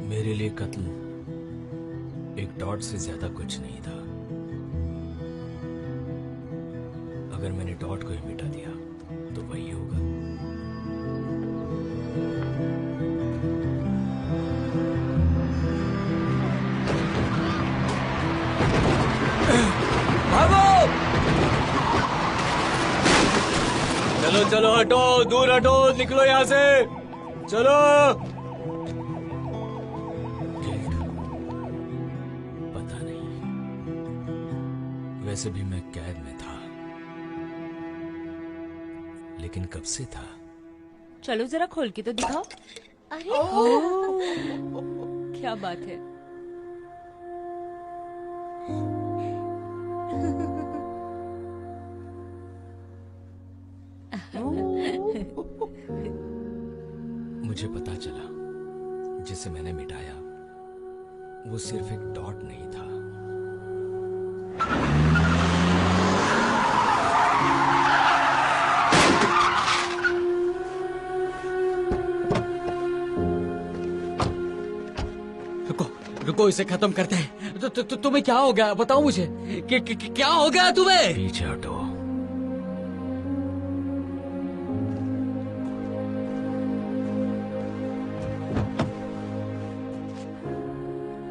मेरे लिए कत्ल एक डॉट से ज्यादा कुछ नहीं था। अगर मैंने डॉट को ही मिटा दिया तो वही होगा। भागो! चलो चलो, हटो, दूर हटो, निकलो यहां से, चलो। पता नहीं, वैसे भी मैं कैद में था, लेकिन कब से था? चलो जरा खोल के तो दिखाओ। अरे क्या बात है। मुझे पता चला जिसे मैंने मिटाया वो सिर्फ एक डॉट नहीं था। रुको, इसे खत्म करते हैं। तुम्हें क्या हो गया, बताओ मुझे। क्या हो गया तुम्हें? पीछे हटो।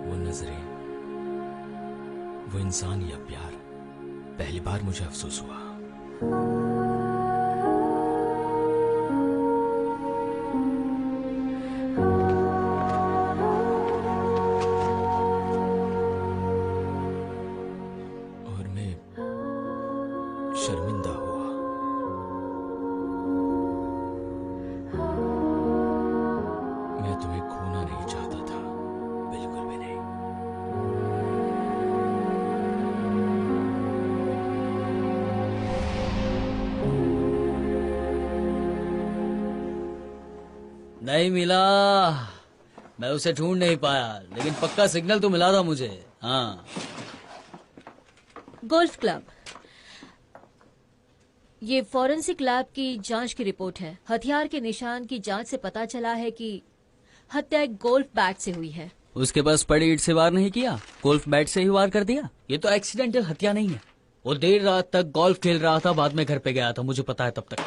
वो नजरें, वो इंसान या प्यार, पहली बार मुझे अफसोस हुआ। शर्मिंदा हुआ। मैं तुम्हें खोना नहीं चाहता था, बिल्कुल भी नहीं। नहीं मिला। मैं उसे ढूंढ नहीं पाया, लेकिन पक्का सिग्नल तो मिला था मुझे। हाँ, गोल्फ क्लब। ये फॉरेंसिक लैब की जांच की रिपोर्ट है। हथियार के निशान की जांच से पता चला है कि हत्या एक गोल्फ बैट से हुई है। उसके पास पड़ी ईंट से वार नहीं किया, गोल्फ बैट से ही वार कर दिया। ये तो एक्सीडेंटल हत्या नहीं है। वो देर रात तक गोल्फ खेल रहा था, बाद में घर पे गया था, मुझे पता है। तब तक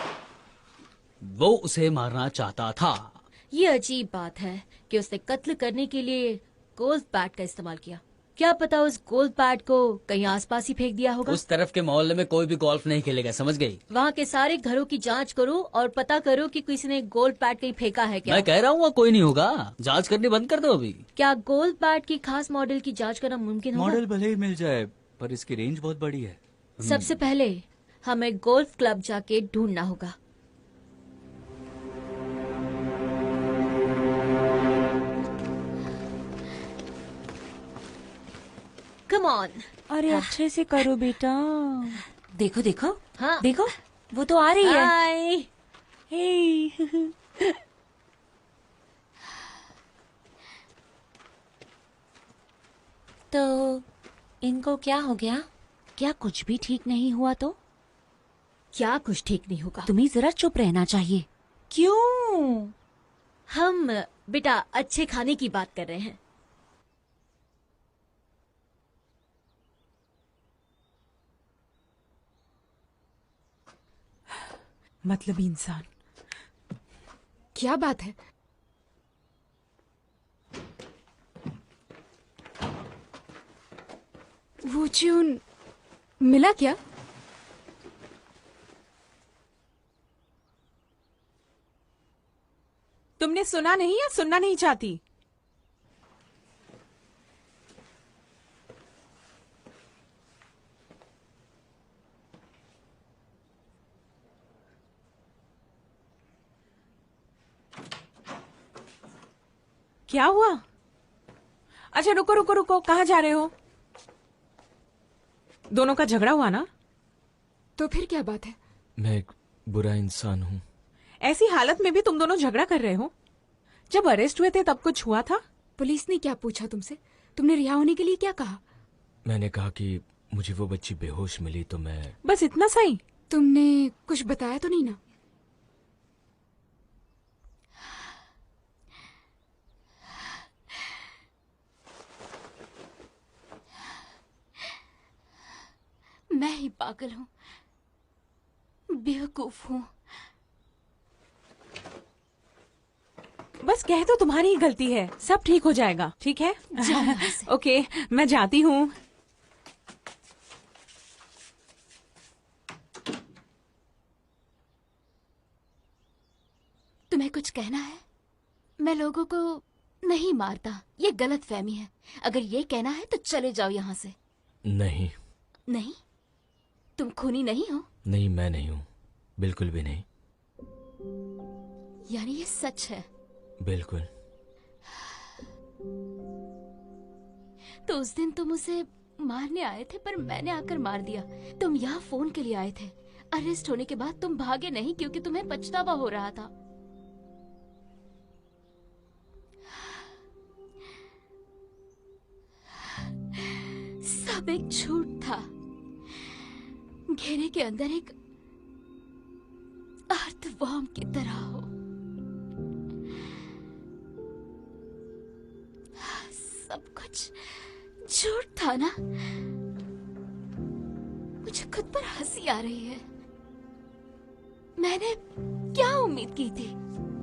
वो उसे मारना चाहता था। ये अजीब बात है कि उसने कत्ल करने के लिए गोल्फ बैट का इस्तेमाल किया। क्या पता उस गोल्फ बैट को कहीं आसपास ही फेंक दिया होगा। उस तरफ के मोहल्ले में कोई भी गोल्फ नहीं खेलेगा, समझ गई? वहाँ के सारे घरों की जांच करो और पता करो कि किसी ने गोल्फ बैट कहीं फेंका है क्या। मैं कह रहा हूँ कोई नहीं होगा। जांच करनी बंद कर दो अभी। क्या गोल्फ बैट की खास मॉडल की जांच करना मुमकिन होगा? मॉडल भले ही मिल जाए, पर इसकी रेंज बहुत बड़ी है। सबसे पहले हमें गोल्फ क्लब जाके ढूंढना होगा। Come on. अरे अच्छे से करो बेटा। देखो देखो, हाँ देखो वो तो आ रही है। हाय। हे। तो इनको क्या हो गया? क्या कुछ भी ठीक नहीं हुआ? तो क्या कुछ ठीक नहीं होगा? तुम्हें जरा चुप रहना चाहिए। क्यों? हम बेटा अच्छे खाने की बात कर रहे हैं। मतलब इंसान। क्या बात है? वो च्यून मिला क्या? तुमने सुना नहीं या सुनना नहीं चाहती? क्या हुआ? अच्छा रुको रुको रुको, कहाँ जा रहे हो? दोनों का झगड़ा हुआ ना? तो फिर क्या बात है? मैं एक बुरा इंसान हूँ। ऐसी हालत में भी तुम दोनों झगड़ा कर रहे हो? जब अरेस्ट हुए थे तब कुछ हुआ था? पुलिस ने क्या पूछा तुमसे? तुमने रिहा होने के लिए क्या कहा? मैंने कहा कि मुझे वो बच्ची बेहोश मिली तो मैं। बस इतना सही? तुमने कुछ बताया तो नहीं ना? मैं ही पागल हूँ, बेवकूफ हूँ। बस कह तो तुम्हारी ही गलती है, सब ठीक हो जाएगा, ठीक है? जाओ यहाँ से। ओके, मैं जाती हूँ। तुम्हें कुछ कहना है? मैं लोगों को नहीं मारता, ये गलत फहमी है। अगर ये कहना है तो चले जाओ यहाँ से। नहीं, नहीं, तुम खूनी नहीं हो? नहीं मैं नहीं हूँ, बिल्कुल भी नहीं। यानी ये सच है? बिल्कुल। तो उस दिन तुम उसे मारने आए थे पर मैंने आकर मार दिया। तुम यहाँ फोन के लिए आए थे। अरेस्ट होने के बाद तुम भागे नहीं क्योंकि तुम्हें पछतावा हो रहा था। सब एक झूठ था। घेरे के अंदर एक अर्थवॉर्म की तरह हो। सब कुछ झूठ था ना? मुझे खुद पर हंसी आ रही है। मैंने क्या उम्मीद की थी?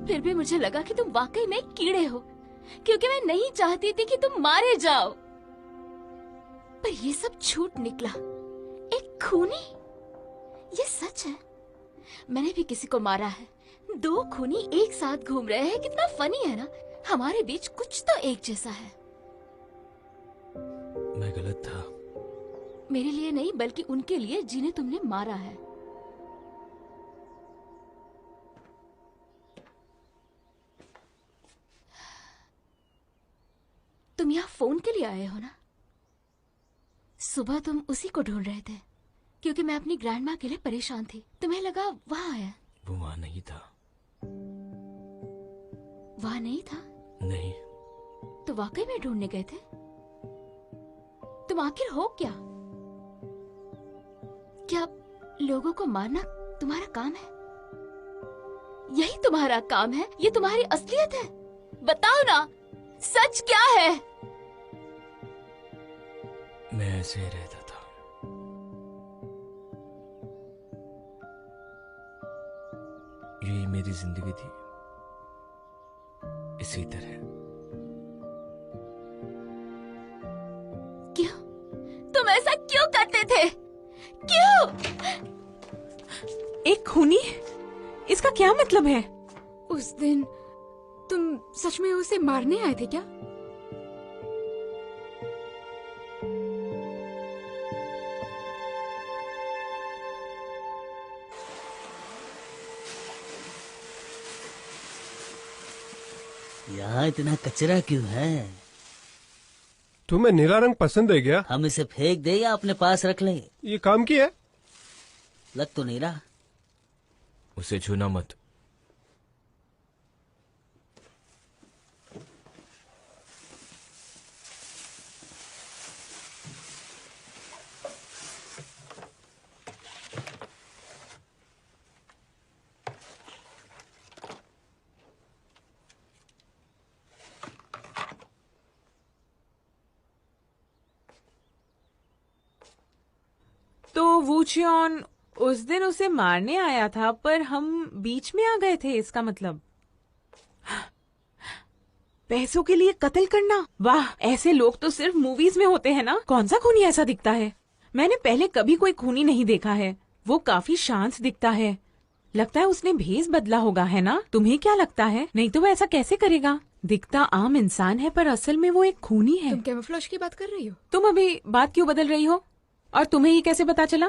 फिर भी मुझे लगा कि तुम वाकई में कीड़े हो, क्योंकि मैं नहीं चाहती थी कि तुम मारे जाओ। पर ये सब झूठ निकला। एक खूनी, ये सच है। मैंने भी किसी को मारा है। दो खूनी एक साथ घूम रहे हैं, कितना फनी है ना? हमारे बीच कुछ तो एक जैसा है। मैं गलत था। मेरे लिए नहीं बल्कि उनके लिए जिन्हें तुमने मारा है। तुम यहाँ फोन के लिए आए हो ना? सुबह तुम उसी को ढूंढ रहे थे क्योंकि मैं अपनी ग्रैंडमा के लिए परेशान थी। तुम्हें लगा वहाँ है। वो वहां नहीं था। वहाँ नहीं था? नहीं। तो वाकई में ढूंढने गए थे? तुम आखिर हो क्या? क्या लोगों को मारना तुम्हारा काम है? यही तुम्हारा काम है? ये तुम्हारी असलियत है? बताओ ना, सच क्या है? मैं ऐसे ही रहता था। यही मेरी जिंदगी थी, इसी तरह। क्यों? तुम ऐसा क्यों करते थे? क्यों? एक खूनी? इसका क्या मतलब है? उस दिन तुम सच में उसे मारने आए थे क्या? यहाँ इतना कचरा क्यों है? तुम्हें नीला रंग पसंद है क्या? हम इसे फेंक दे या अपने पास रख लें? ये काम की है? लग तो नहीं रहा। उसे छूना मत। तो वूचियन उस दिन उसे मारने आया था पर हम बीच में आ गए थे, इसका मतलब पैसों के लिए कत्ल करना। वाह, ऐसे लोग तो सिर्फ मूवीज में होते हैं ना? कौन सा खूनी ऐसा दिखता है? मैंने पहले कभी कोई खूनी नहीं देखा है। वो काफी शांत दिखता है। लगता है उसने भेष बदला होगा, है ना? तुम्हें क्या लगता है? नहीं तो वो ऐसा कैसे करेगा? दिखता आम इंसान है पर असल में वो एक खूनी है। तुम कैमोफ्लेज की बात कर रही हो? तुम अभी बात क्यों बदल रही हो? और तुम्हें ये कैसे पता चला?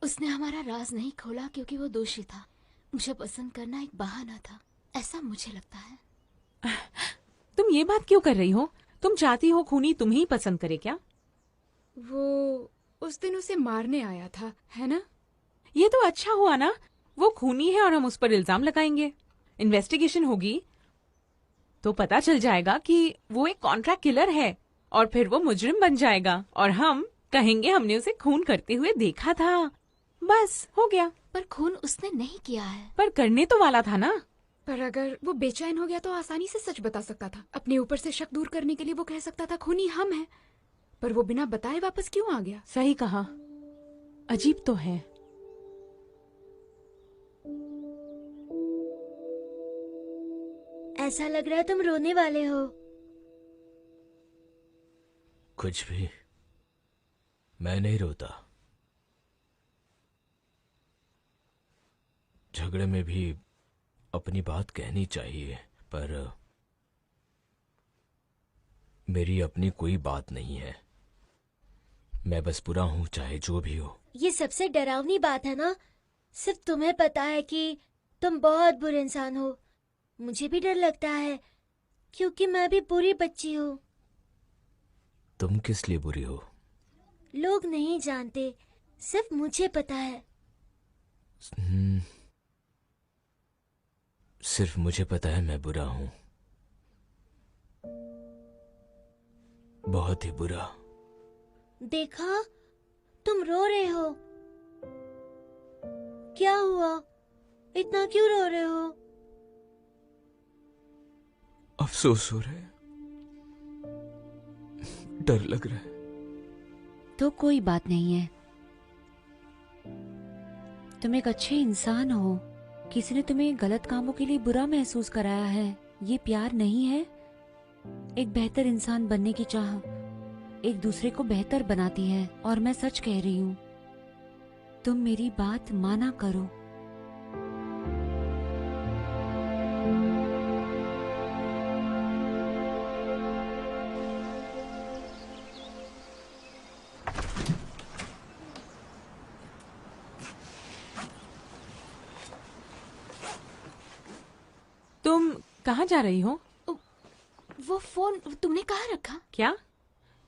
उसने हमारा राज नहीं खोला क्योंकि वो दोषी था। मुझे पसंद करना एक बहाना था, ऐसा मुझे लगता है। तुम ये बात क्यों कर रही हो? तुम चाहती हो खूनी तुम्हें ही पसंद करे क्या? वो उस दिन उसे मारने आया था, है ना? ये तो अच्छा हुआ ना, वो खूनी है और हम उस पर इल्जाम लगाएंगे। इन्वेस्टिगेशन होगी तो पता चल जाएगा कि वो एक कॉन्ट्रैक्ट किलर है और फिर वो मुजरिम बन जाएगा और हम कहेंगे हमने उसे खून करते हुए देखा था, बस हो गया। पर खून उसने नहीं किया है। पर करने तो वाला था ना। पर अगर वो बेचैन हो गया तो आसानी से सच बता सकता था। अपने ऊपर से शक दूर करने के लिए वो कह सकता था खूनी हम हैं। पर वो बिना बताए वापस क्यों आ गया? सही कहा, अजीब तो है। ऐसा लग रहा है तुम रोने वाले हो। कुछ भी, मैं नहीं रोता। झगड़े में भी अपनी बात कहनी चाहिए, पर मेरी अपनी कोई बात नहीं है। मैं बस बुरा हूं, चाहे जो भी हो। ये सबसे डरावनी बात है ना, सिर्फ तुम्हें पता है कि तुम बहुत बुरे इंसान हो। मुझे भी डर लगता है क्योंकि मैं भी बुरी बच्ची हूँ। तुम किस लिए बुरी हो? लोग नहीं जानते, सिर्फ मुझे पता है। सिर्फ मुझे पता है मैं बुरा हूं, बहुत ही बुरा। देखा, तुम रो रहे हो। क्या हुआ? इतना क्यों रो रहे हो? अफसोस हो रहा है, डर लग रहा है। तो कोई बात नहीं है, तुम एक अच्छे इंसान हो। किसी ने तुम्हें गलत कामों के लिए बुरा महसूस कराया है, ये प्यार नहीं है। एक बेहतर इंसान बनने की चाह एक दूसरे को बेहतर बनाती है, और मैं सच कह रही हूँ, तुम मेरी बात माना करो। तुम कहाँ जा रही हो? वो फोन तुमने कहाँ रखा? क्या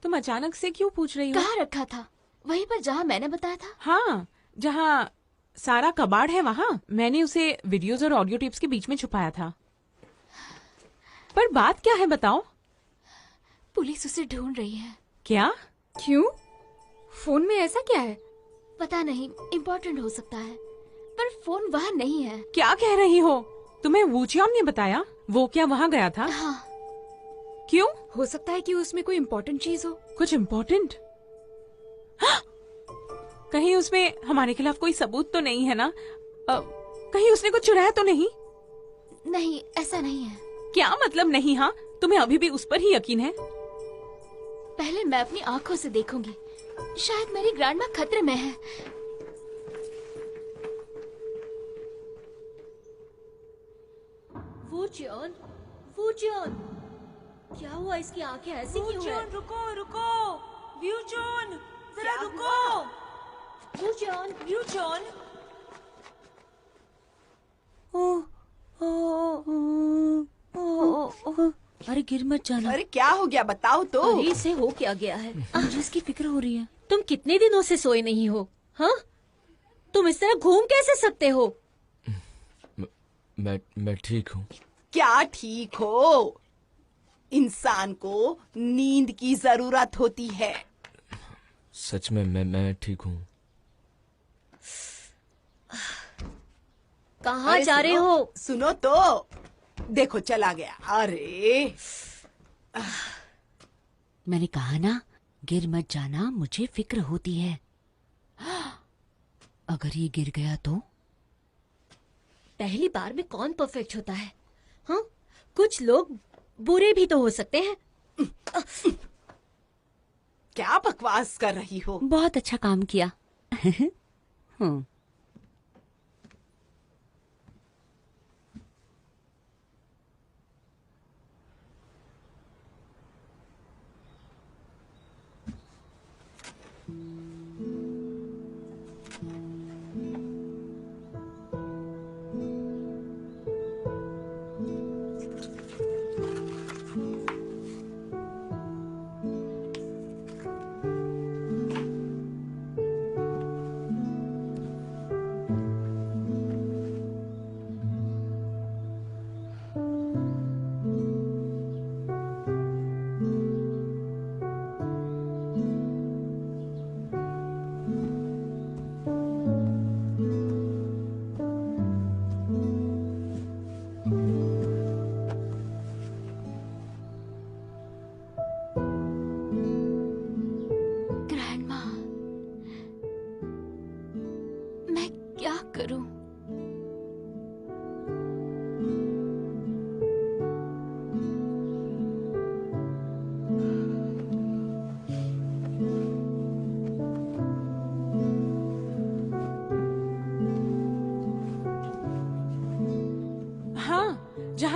तुम अचानक से क्यों पूछ रही हो? कहाँ रखा था? वहीं पर जहाँ मैंने बताया था। हाँ, जहाँ सारा कबाड़ है वहाँ। मैंने उसे वीडियोस और ऑडियो टेप्स के बीच में छुपाया था। पर बात क्या है बताओ? पुलिस उसे ढूंढ रही है। क्या? क्यों? फोन में ऐसा क्या है? पता नहीं, इम्पोर्टेंट हो सकता है, पर फोन वहाँ नहीं है। क्या कह रही हो? तुम्हें वूचियाम ने बताया? वो क्या वहाँ गया था? हाँ। क्यों? हो सकता है कि उसमें कोई इम्पोर्टेंट चीज हो। कुछ इम्पोर्टेंट? कहीं उसमें हमारे खिलाफ कोई सबूत तो नहीं है ना? कहीं उसने कुछ चुराया तो नहीं? नहीं, ऐसा नहीं है। क्या मतलब नहीं? हाँ, तुम्हें अभी भी उस पर ही यकीन है? पहले मैं अपनी आंखों से देखूंगी। शायद मेरी ग्रैंडमा खतरे में है। वूचियन, वूचियन, क्या हुआ? इसकी आंखें ऐसी क्यों हैं? रुको रुको, व्यूचोन, जरा रुको। वूचियन, व्यूचोन। अरे गिर मत जाना। अरे क्या हो गया बताओ तो। अरे इसे हो क्या गया है? मुझे इसकी फिक्र हो रही है। तुम कितने दिनों से सोए नहीं हो? हाँ, तुम इस तरह घूम कैसे सकते हो? मैं ठीक हूँ। क्या ठीक हो? इंसान को नींद की जरूरत होती है। सच में मैं ठीक हूँ। कहाँ अरे जा रहे सुनो, हो? सुनो तो, देखो चला गया। अरे मैंने कहा ना, गिर मत जाना, मुझे फिक्र होती है। अगर ये गिर गया तो? पहली बार में कौन परफेक्ट होता है? हाँ, कुछ लोग बुरे भी तो हो सकते हैं। क्या बकवास कर रही हो? बहुत अच्छा काम किया।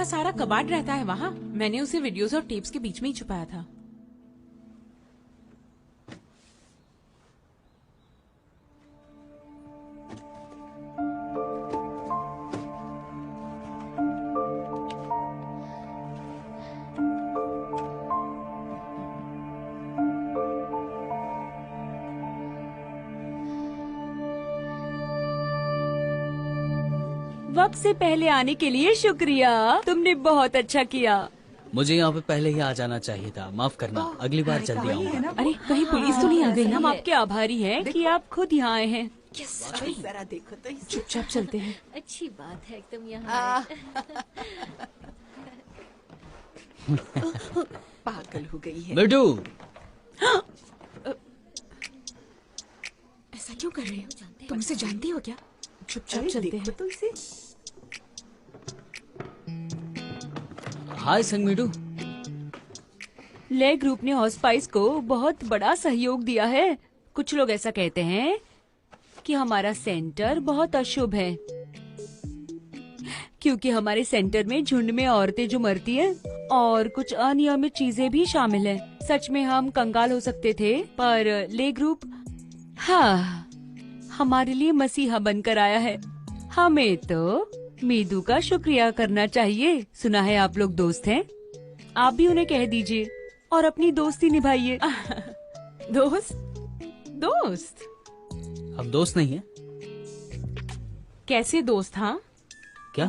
जहाँ सारा कबाड़ रहता है वहाँ मैंने उसे वीडियोस और टेप्स के बीच में ही छुपाया था। वक्त से पहले आने के लिए शुक्रिया, तुमने बहुत अच्छा किया। मुझे यहाँ पे पहले ही आ जाना चाहिए था, माफ करना, अगली बार जल्दी आऊंगा। अरे कहीं पुलिस तो नहीं आ गई? हम आपके आभारी हैं कि आप खुद यहाँ आए हैं। जरा देखो तो इसे। चुपचाप चलते हैं। अच्छी बात है तुम यहाँ पागल हो गई है। बेटू, ऐसा क्यों कर रही हो? तुम उसे जानती हो क्या? चुपचाप चलते देखो हैं। तो इसे। हाय संगमीडू। ले ग्रुप ने हॉस्पाइस को बहुत बड़ा सहयोग दिया है। कुछ लोग ऐसा कहते हैं कि हमारा सेंटर बहुत अशुभ है, क्योंकि हमारे सेंटर में झुंड में औरतें जो मरती हैं और कुछ अनियमित चीजें भी शामिल हैं। सच में हम कंगाल हो सकते थे, पर ले ग्रुप हाँ हमारे लिए मसीहा बनकर आया है। हमें तो मीदू का शुक्रिया करना चाहिए। सुना है आप लोग दोस्त हैं, आप भी उन्हें कह दीजिए और अपनी दोस्ती निभाइए। दोस्त दोस्त हम दोस्त नहीं हैं? कैसे दोस्त? हाँ क्या?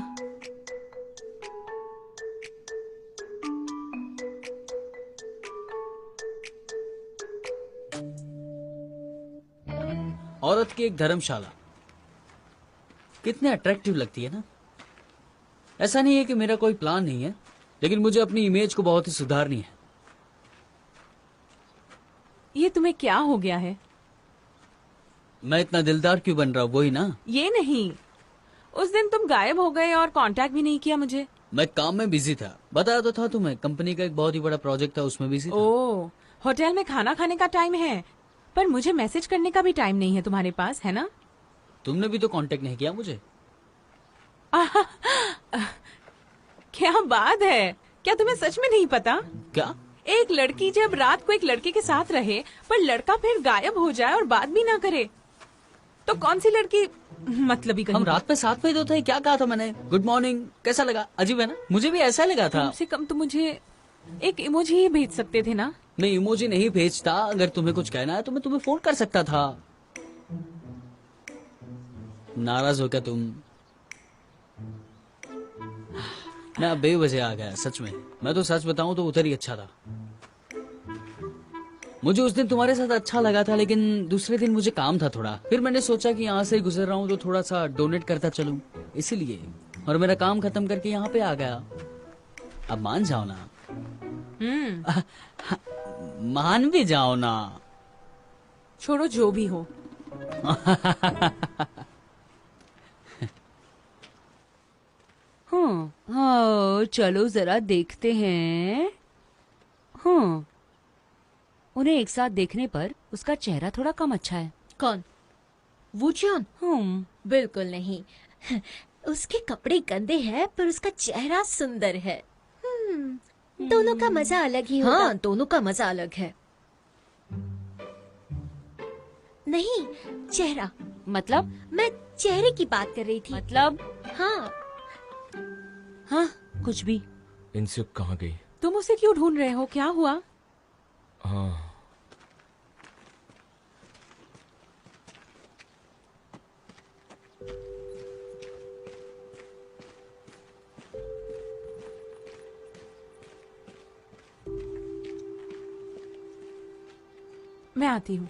औरत की एक धर्मशाला कितने अट्रैक्टिव लगती है ना। ऐसा नहीं है कि मेरा कोई प्लान नहीं है, लेकिन मुझे अपनी इमेज को बहुत ही सुधारनी है। ये तुम्हें क्या हो गया है? मैं इतना दिलदार क्यों बन रहा हूँ? वही ना। ये नहीं, उस दिन तुम गायब हो गए और कांटेक्ट भी नहीं किया मुझे। मैं काम में बिजी था, बताया तो था तुम्हें। कंपनी का एक बहुत ही बड़ा प्रोजेक्ट था, उसमें बिजी था। ओह, होटल में खाना खाने का टाइम है, पर मुझे मैसेज करने का भी टाइम नहीं है तुम्हारे पास, है ना? तुमने भी तो कांटेक्ट नहीं किया मुझे। क्या बात है, क्या तुम्हें सच में नहीं पता? क्या? एक लड़की जब रात को एक लड़के के साथ रहे पर लड़का फिर गायब हो जाए और बात भी ना करे, तो कौन सी लड़की मतलब ही? हम रात में साथ में तो थे। क्या कहा था मैंने? गुड मॉर्निंग, कैसा लगा? अजीब है ना? मुझे भी ऐसा लगा था। कम से कम तो मुझे एक इमोजी ही भेज सकते थे ना। मैं इमोजी नहीं भेजता। अगर तुम्हें कुछ कहना है तो मैं तुम्हें फोन कर सकता था। नाराज हो क्या तुम? मैं बेवजह आ गया, सच में। मैं तो सच बताऊं तो उधर ही अच्छा था। मुझे उस दिन तुम्हारे साथ अच्छा लगा था, लेकिन दूसरे दिन मुझे काम था थोड़ा। फिर मैंने सोचा कि यहाँ से गुजर रहा हूँ तो थोड़ा सा डोनेट करता चलूं, इसीलिए। और मेरा काम खत्म करके यहाँ पे आ गया। अब मान जाओ ना। मान भी जाओ ना। छोड़ो, जो भी हो। हाँ, चलो जरा देखते हैं। हाँ, उन्हें एक साथ देखने पर उसका चेहरा थोड़ा कम अच्छा है। कौन? वूचियन? बिल्कुल नहीं। उसके कपड़े गंदे हैं पर उसका चेहरा सुंदर है। दोनों का मजा अलग ही होगा। हाँ, दोनों का मजा अलग है। नहीं, चेहरा। मतलब? मैं चेहरे की बात कर रही थी। मतलब? हाँ हाँ, कुछ भी। इनसे कहाँ गई? तुम उसे क्यों ढूंढ रहे हो? क्या हुआ? हाँ, मैं आती हूँ।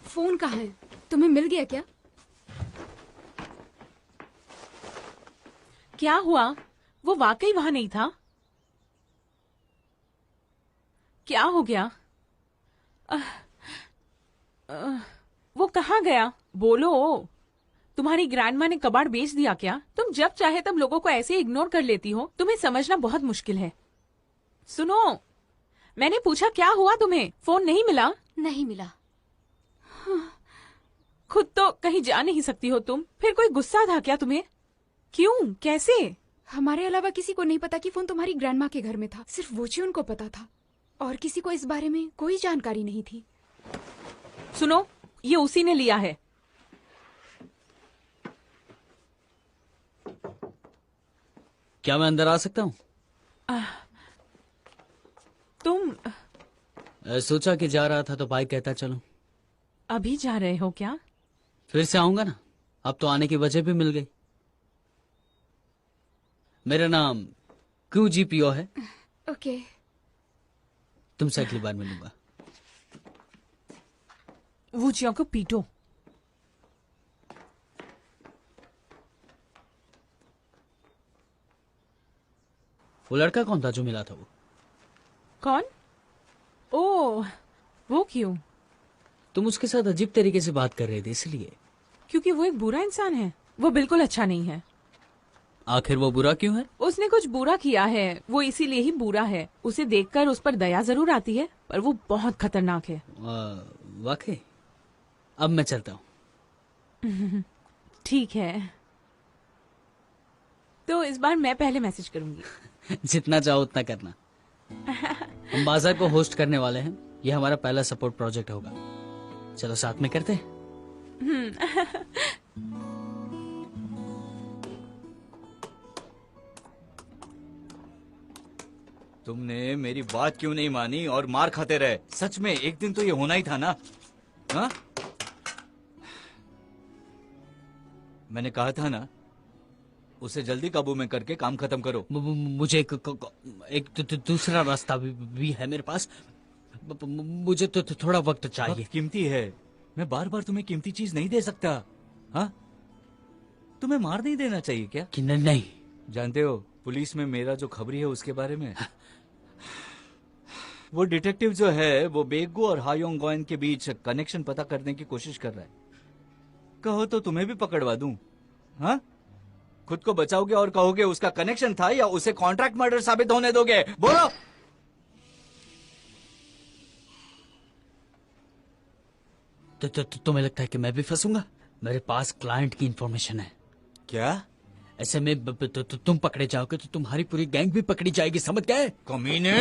फोन कहाँ है? तुम्हें मिल गया क्या? क्या हुआ? वो वाकई वहां नहीं था? क्या हो गया? वो कहाँ गया? बोलो। तुम्हारी ग्रैंडमा ने कबाड़ बेच दिया क्या? तुम जब चाहे तब लोगों को ऐसे इग्नोर कर लेती हो। तुम्हें समझना बहुत मुश्किल है। सुनो, मैंने पूछा क्या हुआ तुम्हें? फोन नहीं मिला? नहीं मिला। खुद तो कहीं जा नहीं सकती हो तुम, फिर कोई गुस्सा था क्या तुम्हें? क्यों? कैसे? हमारे अलावा किसी को नहीं पता कि फोन तुम्हारी ग्रैंडमा के घर में था। सिर्फ वोचियन को पता था और किसी को इस बारे में कोई जानकारी नहीं थी। सुनो, ये उसी ने लिया है। क्या मैं अंदर आ सकता हूँ? तुम सोचा कि जा रहा था तो बाइक कहता चलो। अभी जा रहे हो क्या? फिर से आऊंगा ना, अब तो आने की वजह भी मिल गई। मेरा नाम QGPO है। ओके। तुमसे अगली बार मिलूंगा। वूचियों को पीटो। वो लड़का कौन था जो मिला था? वो कौन? ओह, वो क्यों? तुम उसके साथ अजीब तरीके से बात कर रहे थे इसलिए। क्योंकि वो एक बुरा इंसान है। वो बिल्कुल अच्छा नहीं है। आखिर वो बुरा क्यों है? उसने कुछ बुरा किया है, वो इसीलिए ही बुरा है। उसे देखकर उस पर दया जरूर आती है, पर वो बहुत खतरनाक है। वाकई? अब मैं चलता हूँ। ठीक है, तो इस बार मैं पहले मैसेज करूंगी। जितना चाहो उतना करना। हम बाजार को होस्ट करने वाले हैं। ये हमारा पहला सपोर्ट प्रोजेक्ट होगा। चलो साथ में करते हैं। तुमने मेरी बात क्यों नहीं मानी और मार खाते रहे? सच में एक दिन तो ये होना ही था ना? हाँ? मैंने कहा था ना, उसे जल्दी काबू में करके काम खत्म करो। मुझे एक दूसरा रास्ता भी है मेरे पास। मुझे तो थोड़ा वक्त चाहिए। वक्त कीमती है। मैं बार बार तुम्हें कीमती चीज नहीं दे सकता। हाँ? तुम्हें मार नहीं देना चाहिए क्या? कि नहीं। जानते हो, पुलिस में मेरा जो खबरी है उसके बारे में, वो डिटेक्टिव जो है वो बेगू और हायोंग गोयन के बीच कनेक्शन पता करने की कोशिश कर रहा है। कहो तो तुम्हें भी पकड़वा दूं? हाँ? खुद को बचाओगे और कहोगे उसका कनेक्शन था, या उसे कॉन्ट्रैक्ट मर्डर साबित होने दोगे? बोलो। तुम्हें लगता है कि मैं भी फंसूंगा? मेरे पास क्लाइंट की इंफॉर्मेशन है। क्या? ऐसे में तुम पकड़े जाओगे तो तुम्हारी पूरी गैंग भी पकड़ी जाएगी। समझ गए? कमीने।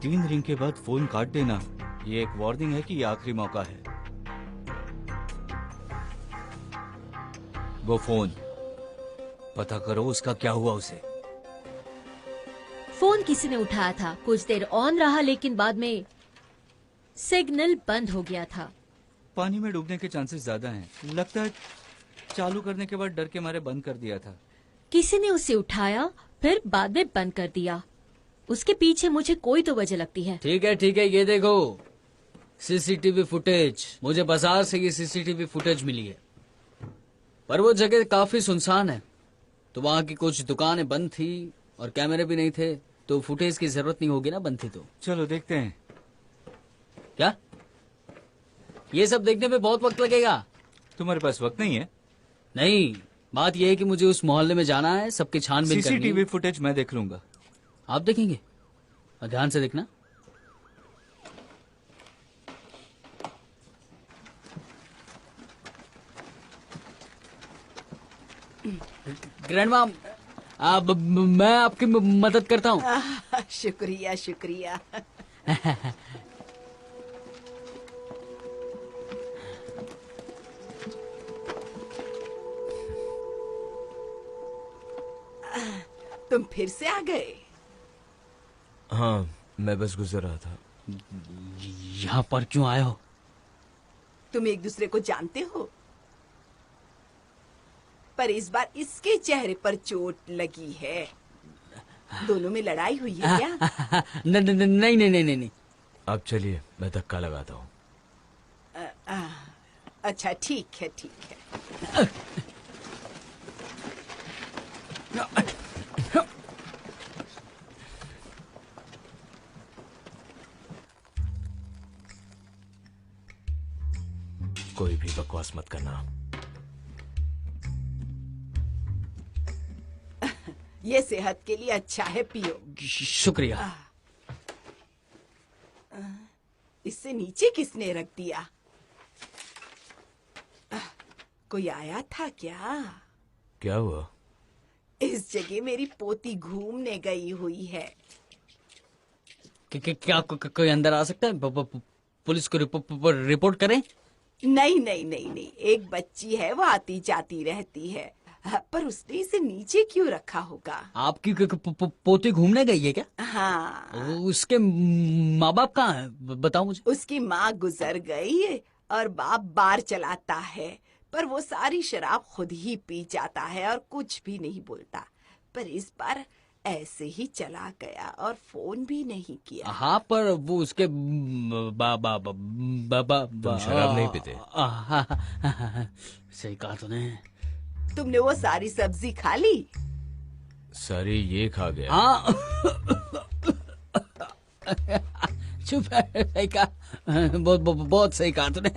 तीन रिंग के बाद फोन काट देना, ये एक वार्निंग है कि ये आखिरी मौका है। वो फोन पता करो उसका क्या हुआ उसे। फोन किसी ने उठाया था। कुछ देर ऑन रहा लेकिन बाद में सिग्नल बंद हो गया था। पानी में डूबने के चांसेस ज्यादा हैं। लगता है चालू करने के बाद डर के मारे बंद कर दिया था। किसी ने उसे उठाया फिर बाद में बंद कर दिया। उसके पीछे मुझे कोई तो वजह लगती है। ठीक है, ये देखो सीसीटीवी फुटेज। मुझे बाजार से ये सीसीटीवी फुटेज मिली है, पर वो जगह काफी सुनसान है। तो वहाँ की कुछ दुकानें बंद थी और कैमरे भी नहीं थे, तो फुटेज की जरूरत नहीं होगी ना बंद थी तो। चलो देखते हैं। क्या? ये सब देखने में बहुत वक्त लगेगा। तुम्हारे पास वक्त नहीं है? नहीं, बात यह है कि मुझे उस मोहल्ले में जाना है, सबकी छानबीन करनी है। सीसीटीवी फुटेज मैं देख लूंगा। आप देखेंगे? और ध्यान से देखना। ग्रैंडमा, मैं आपकी मदद करता हूँ। शुक्रिया शुक्रिया। तुम फिर से आ गए? हाँ, मैं बस गुजर रहा था। यहाँ पर क्यों आए हो? तुम एक दूसरे को जानते हो, पर इस बार इसके चेहरे पर चोट लगी है। दोनों में लड़ाई हुई है क्या? नहीं नहीं नहीं नहीं नहीं नहीं। आप चलिए, मैं धक्का लगाता हूँ। अच्छा ठीक है ठीक है। कोई भी बकवास मत करना। ये सेहत के लिए अच्छा है, पियो। शुक्रिया। इससे नीचे किसने रख दिया? कोई आया था क्या? क्या हुआ? इस जगह मेरी पोती घूमने गई हुई है। क्या कोई अंदर आ सकता है? पुलिस को रिपोर्ट करें? नहीं नहीं नहीं नहीं, एक बच्ची है, वो आती जाती रहती है, पर उसने इसे नीचे क्यों रखा होगा? आपकी पोती घूमने गई है क्या? हाँ। उसके माँ बाप कहाँ हैं? बताओ मुझे। उसकी माँ गुजर गई है और बाप बार चलाता है, पर वो सारी शराब खुद ही पी जाता है और कुछ भी नहीं बोलता। पर इस बार ऐसे ही चला गया और फोन भी नहीं किया। हाँ, पर वो उसके तुम शराब नहीं पीते? सही कहा तूने। तुमने वो सारी सब्जी खा ली? सारी ये खा गया। हाँ। चुप है, सही कहा। बहुत सही कहा तूने।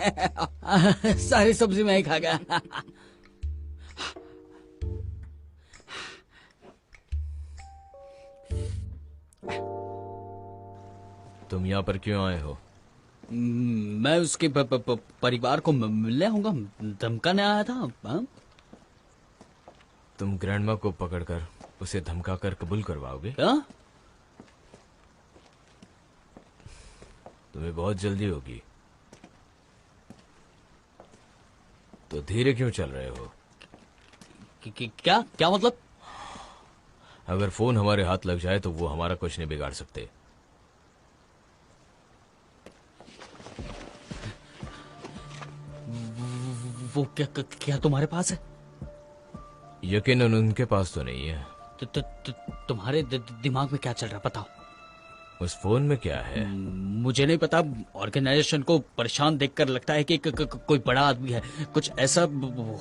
सारी सब्जी मैं ही खा गया। तुम यहाँ पर क्यों आए हो? मैं उसके परिवार को मिलने आऊंगा, धमकाने आया था। हाँ? तुम ग्रैंडमा को पकड़कर उसे धमकाकर कबूल करवाओगे? क्या? तुम्हें बहुत जल्दी होगी, तो धीरे क्यों चल रहे हो? क्या क्या मतलब? अगर फोन हमारे हाथ लग जाए तो वो हमारा कुछ नहीं बिगाड़ सकते। वो क्या तुम्हारे पास है? यकीनन उनके पास तो नहीं है। तुम्हारे दिमाग में क्या चल रहा है बताओ? उस फोन में क्या है? मुझे नहीं पता। ऑर्गेनाइजेशन को परेशान देखकर लगता है कि कोई बड़ा आदमी है। कुछ ऐसा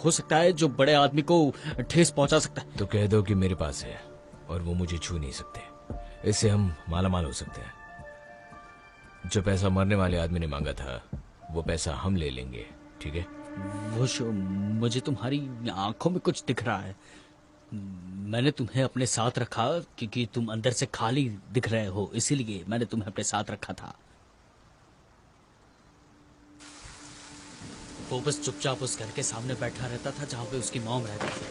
हो सकता है जो बड़े आदमी को ठेस पहुंचा सकता है। तो कह दो कि मेरे पास है और वो मुझे छू नहीं सकते। इससे हम मालामाल हो सकते हैं। जो पैसा मरने वाले आदमी ने मांगा था वो पैसा हम ले लेंगे, ठीक है? मुझे तुम्हारी आंखों में कुछ दिख रहा है। मैंने तुम्हें अपने साथ रखा क्योंकि तुम अंदर से खाली दिख रहे हो, इसीलिए मैंने तुम्हें अपने साथ रखा था। वो बस चुपचाप उस घर के सामने बैठा रहता था जहां पे उसकी मॉम रहती थी।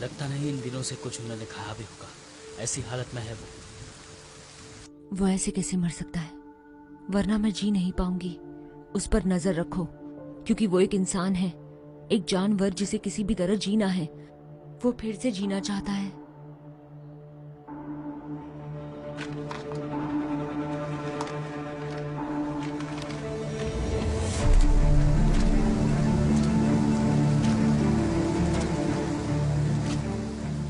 लगता नहीं इन दिनों से कुछ उन्होंने खाया भी होगा, ऐसी हालत में है वो। वो ऐसे कैसे मर सकता है? वरना मैं जी नहीं पाऊंगी। उस पर नजर रखो, क्योंकि वो एक इंसान है, एक जानवर जिसे किसी भी तरह जीना है। वो फिर से जीना चाहता है।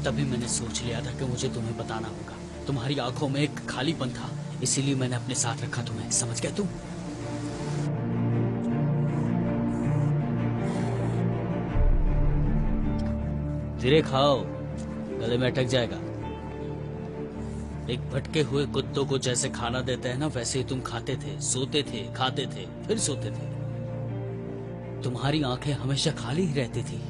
तभी मैंने सोच लिया था कि मुझे तुम्हें बताना होगा। तुम्हारी आंखों में एक खालीपन था, इसीलिए मैंने अपने साथ रखा तुम्हें। समझ गए तुम? धीरे खाओ, गले में अटक जाएगा। एक भटके हुए कुत्तों को जैसे खाना देते हैं ना, वैसे ही तुम खाते थे, सोते थे, खाते थे, फिर सोते थे। तुम्हारी आंखें हमेशा खाली ही रहती थी।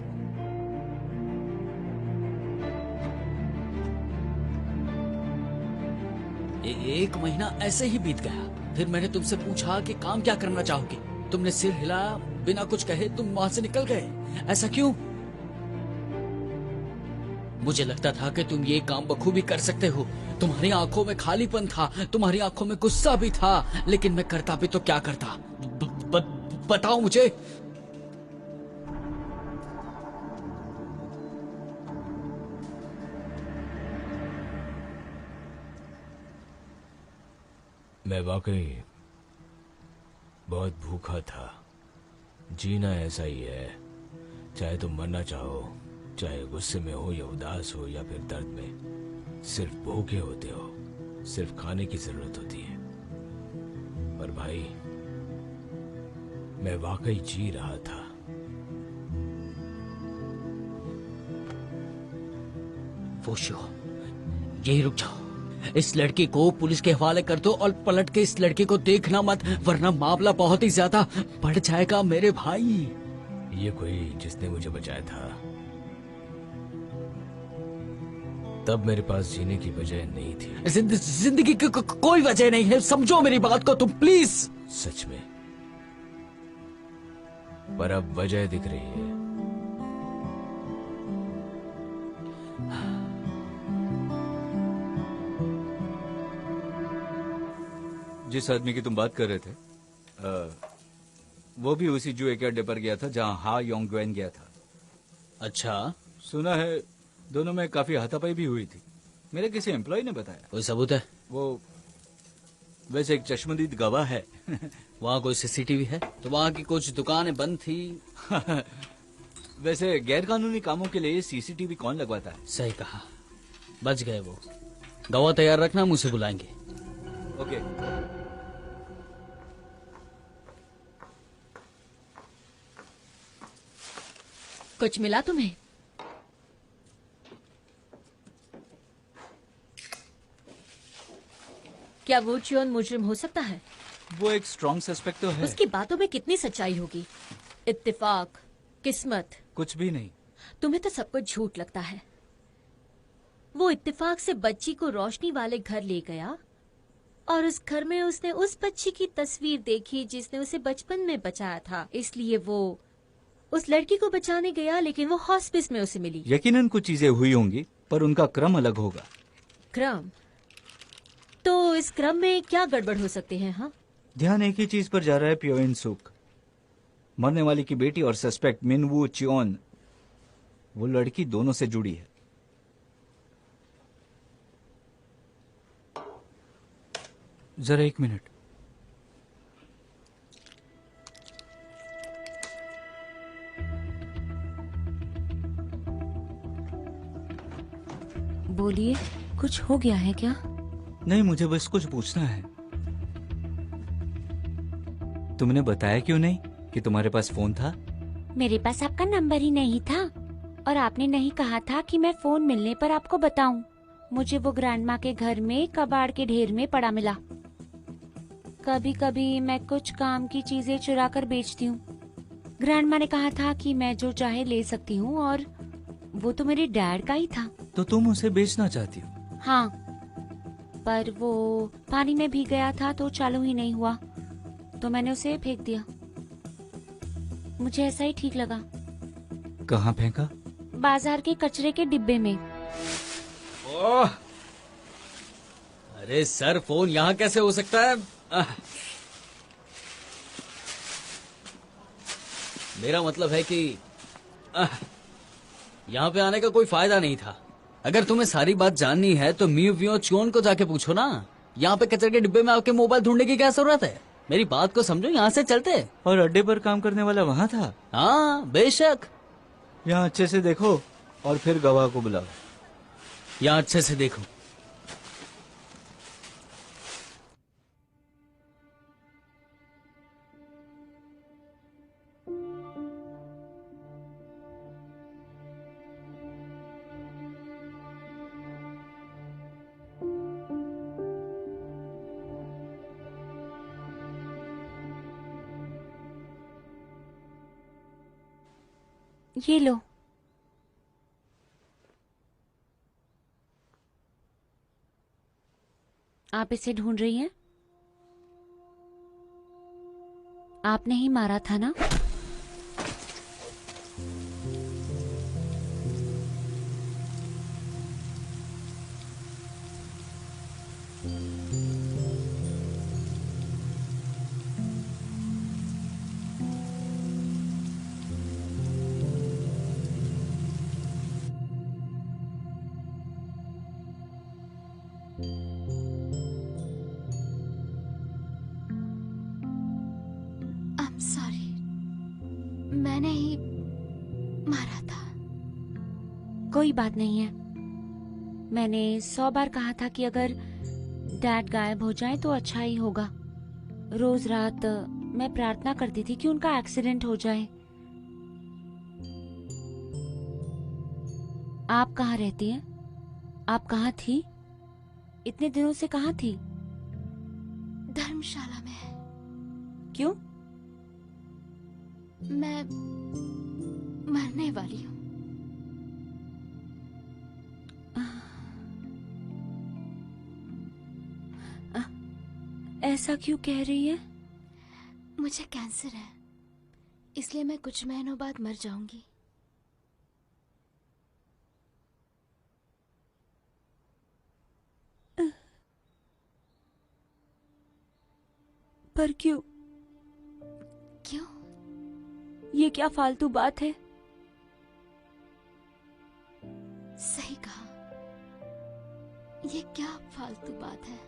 एक महीना ऐसे ही बीत गया। फिर मैंने तुमसे पूछा कि काम क्या करना चाहोगे। तुमने सिर हिलाया, बिना कुछ कहे तुम वहां से निकल गए। ऐसा क्यों? मुझे लगता था कि तुम ये काम बखूबी कर सकते हो। तुम्हारी आंखों में खालीपन था, तुम्हारी आंखों में गुस्सा भी था, लेकिन मैं करता भी तो क्या करता? बताओ मुझे। मैं वाकई बहुत भूखा था। जीना ऐसा ही है, चाहे तुम मरना चाहो, चाहे गुस्से में हो या उदास हो या फिर दर्द में, सिर्फ भूखे होते हो, सिर्फ खाने की जरूरत होती है। पर भाई, मैं वाकई जी रहा था। वोशियो, यही रुक जाओ। इस लड़की को पुलिस के हवाले कर दो और पलट के इस लड़के को देखना मत, वरना मामला बहुत ही ज्यादा बढ़ जाएगा मेरे भाई। ये कोई जिसने मुझे बचाया था, तब मेरे पास जीने की वजह नहीं थी। जिंदगी की कोई वजह नहीं है, समझो मेरी बात को तुम प्लीज। सच में, पर अब वजह दिख रही है। जिस आदमी की तुम बात कर रहे थे, वो भी उसी जुए के अड्डे पर गया था जहां हा योंग ग्वेन गया था। अच्छा, सुना है दोनों में काफी हाथापाई भी हुई थी। मेरे किसी एम्प्लॉय ने बताया। कोई सबूत है? वो वैसे एक चश्मदीद गवाह है। वहाँ कोई सीसीटीवी है? तो वहाँ की कुछ दुकानें बंद थी। वैसे गैर कानूनी कामों के लिए सीसीटीवी कौन लगवाता है? सही कहा, बच गए वो। गवाह तैयार रखना, मुझे बुलाएंगे। ओके। कुछ मिला तुम्हें? क्या वो चियोन मुजरिम हो सकता है? वो एक स्ट्रॉन्ग सस्पेक्ट तो है। उसकी बातों में कितनी सच्चाई होगी? इत्तेफाक, किस्मत, कुछ भी नहीं। तुम्हें तो सब कुछ झूठ लगता है। वो इत्तेफाक से बच्ची को रोशनी वाले घर ले गया और उस घर में उसने उस बच्ची की तस्वीर देखी जिसने उसे बचपन में बचाया था। इसलिए वो उस लड़की को बचाने गया, लेकिन वो हॉस्पिस में उसे मिली। यकीनन कुछ चीजें हुई होंगी, पर उनका क्रम अलग होगा। क्रम? तो इस क्रम में क्या गड़बड़ हो सकते हैं? हाँ, ध्यान एक ही चीज पर जा रहा है, प्यो इन सुक। मरने वाली की बेटी और सस्पेक्ट मिन वू चियोन, वो लड़की दोनों से जुड़ी है। जरा एक मिनट। बोलिए, कुछ हो गया है क्या? नहीं, मुझे बस कुछ पूछना है। तुमने बताया क्यों नहीं कि तुम्हारे पास फोन था? मेरे पास आपका नंबर ही नहीं था और आपने नहीं कहा था कि मैं फोन मिलने पर आपको बताऊं। मुझे वो ग्रैंडमा के घर में कबाड़ के ढेर में पड़ा मिला। कभी कभी मैं कुछ काम की चीजें चुरा कर बेचती हूँ। ग्रैंडमा ने कहा था कि मैं जो चाहे ले सकती हूँ और वो तो मेरे डैड का ही था। तो तुम उसे बेचना चाहती हो? हाँ, पर वो पानी में भीग गया था तो चालू ही नहीं हुआ, तो मैंने उसे फेंक दिया। मुझे ऐसा ही ठीक लगा। कहाँ फेंका? बाजार के कचरे के डिब्बे में। ओह! अरे सर, फोन यहाँ कैसे हो सकता है? मेरा मतलब है कि यहाँ पे आने का कोई फायदा नहीं था। अगर तुम्हें सारी बात जाननी है तो मियो वियो चियोन को जाके पूछो ना। यहाँ पे कचरे के डिब्बे में आपके मोबाइल ढूंढने की क्या जरूरत है? मेरी बात को समझो, यहाँ से चलते। और अड्डे पर काम करने वाला वहाँ था? हाँ, बेशक। यहाँ अच्छे से देखो और फिर गवाह को बुलाओ। यहाँ अच्छे से देखो। ये लो। आप इसे ढूंढ रही हैं? आपने ही मारा था ना? सॉरी, मैंने ही मारा था। कोई बात नहीं है, मैंने 100 बार कहा था कि अगर डैड गायब हो जाए तो अच्छा ही होगा। रोज रात मैं प्रार्थना करती थी कि उनका एक्सीडेंट हो जाए। आप कहाँ रहती हैं? आप कहाँ थी? इतने दिनों से कहाँ थी? धर्मशाला में। क्यों? मैं मरने वाली हूँ। ऐसा क्यों कह रही है? मुझे कैंसर है, इसलिए मैं कुछ महीनों बाद मर जाऊंगी। पर क्यों? क्यों? ये क्या फालतू बात है? सही कहा, ये क्या फालतू बात है?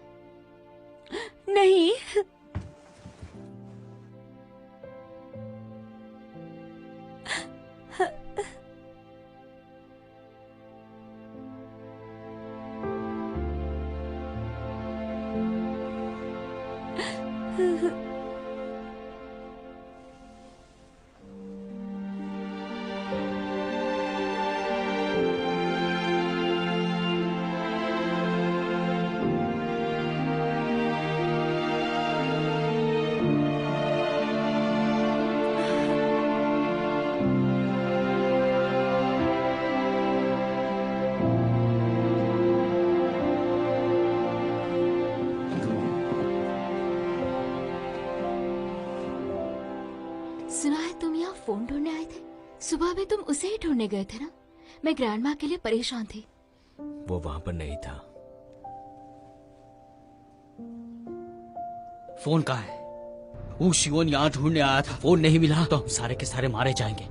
नहीं। सुना है तुम यहाँ फोन ढूंढने आए थे। सुबह भी तुम उसे ही ढूंढने गए थे ना? मैं ग्रैंड माँ के लिए परेशान थी। वो वहां पर नहीं था। फोन कहाँ है? वो शिवन यहाँ ढूंढने आया था, फोन नहीं मिला तो हम सारे के सारे मारे जाएंगे।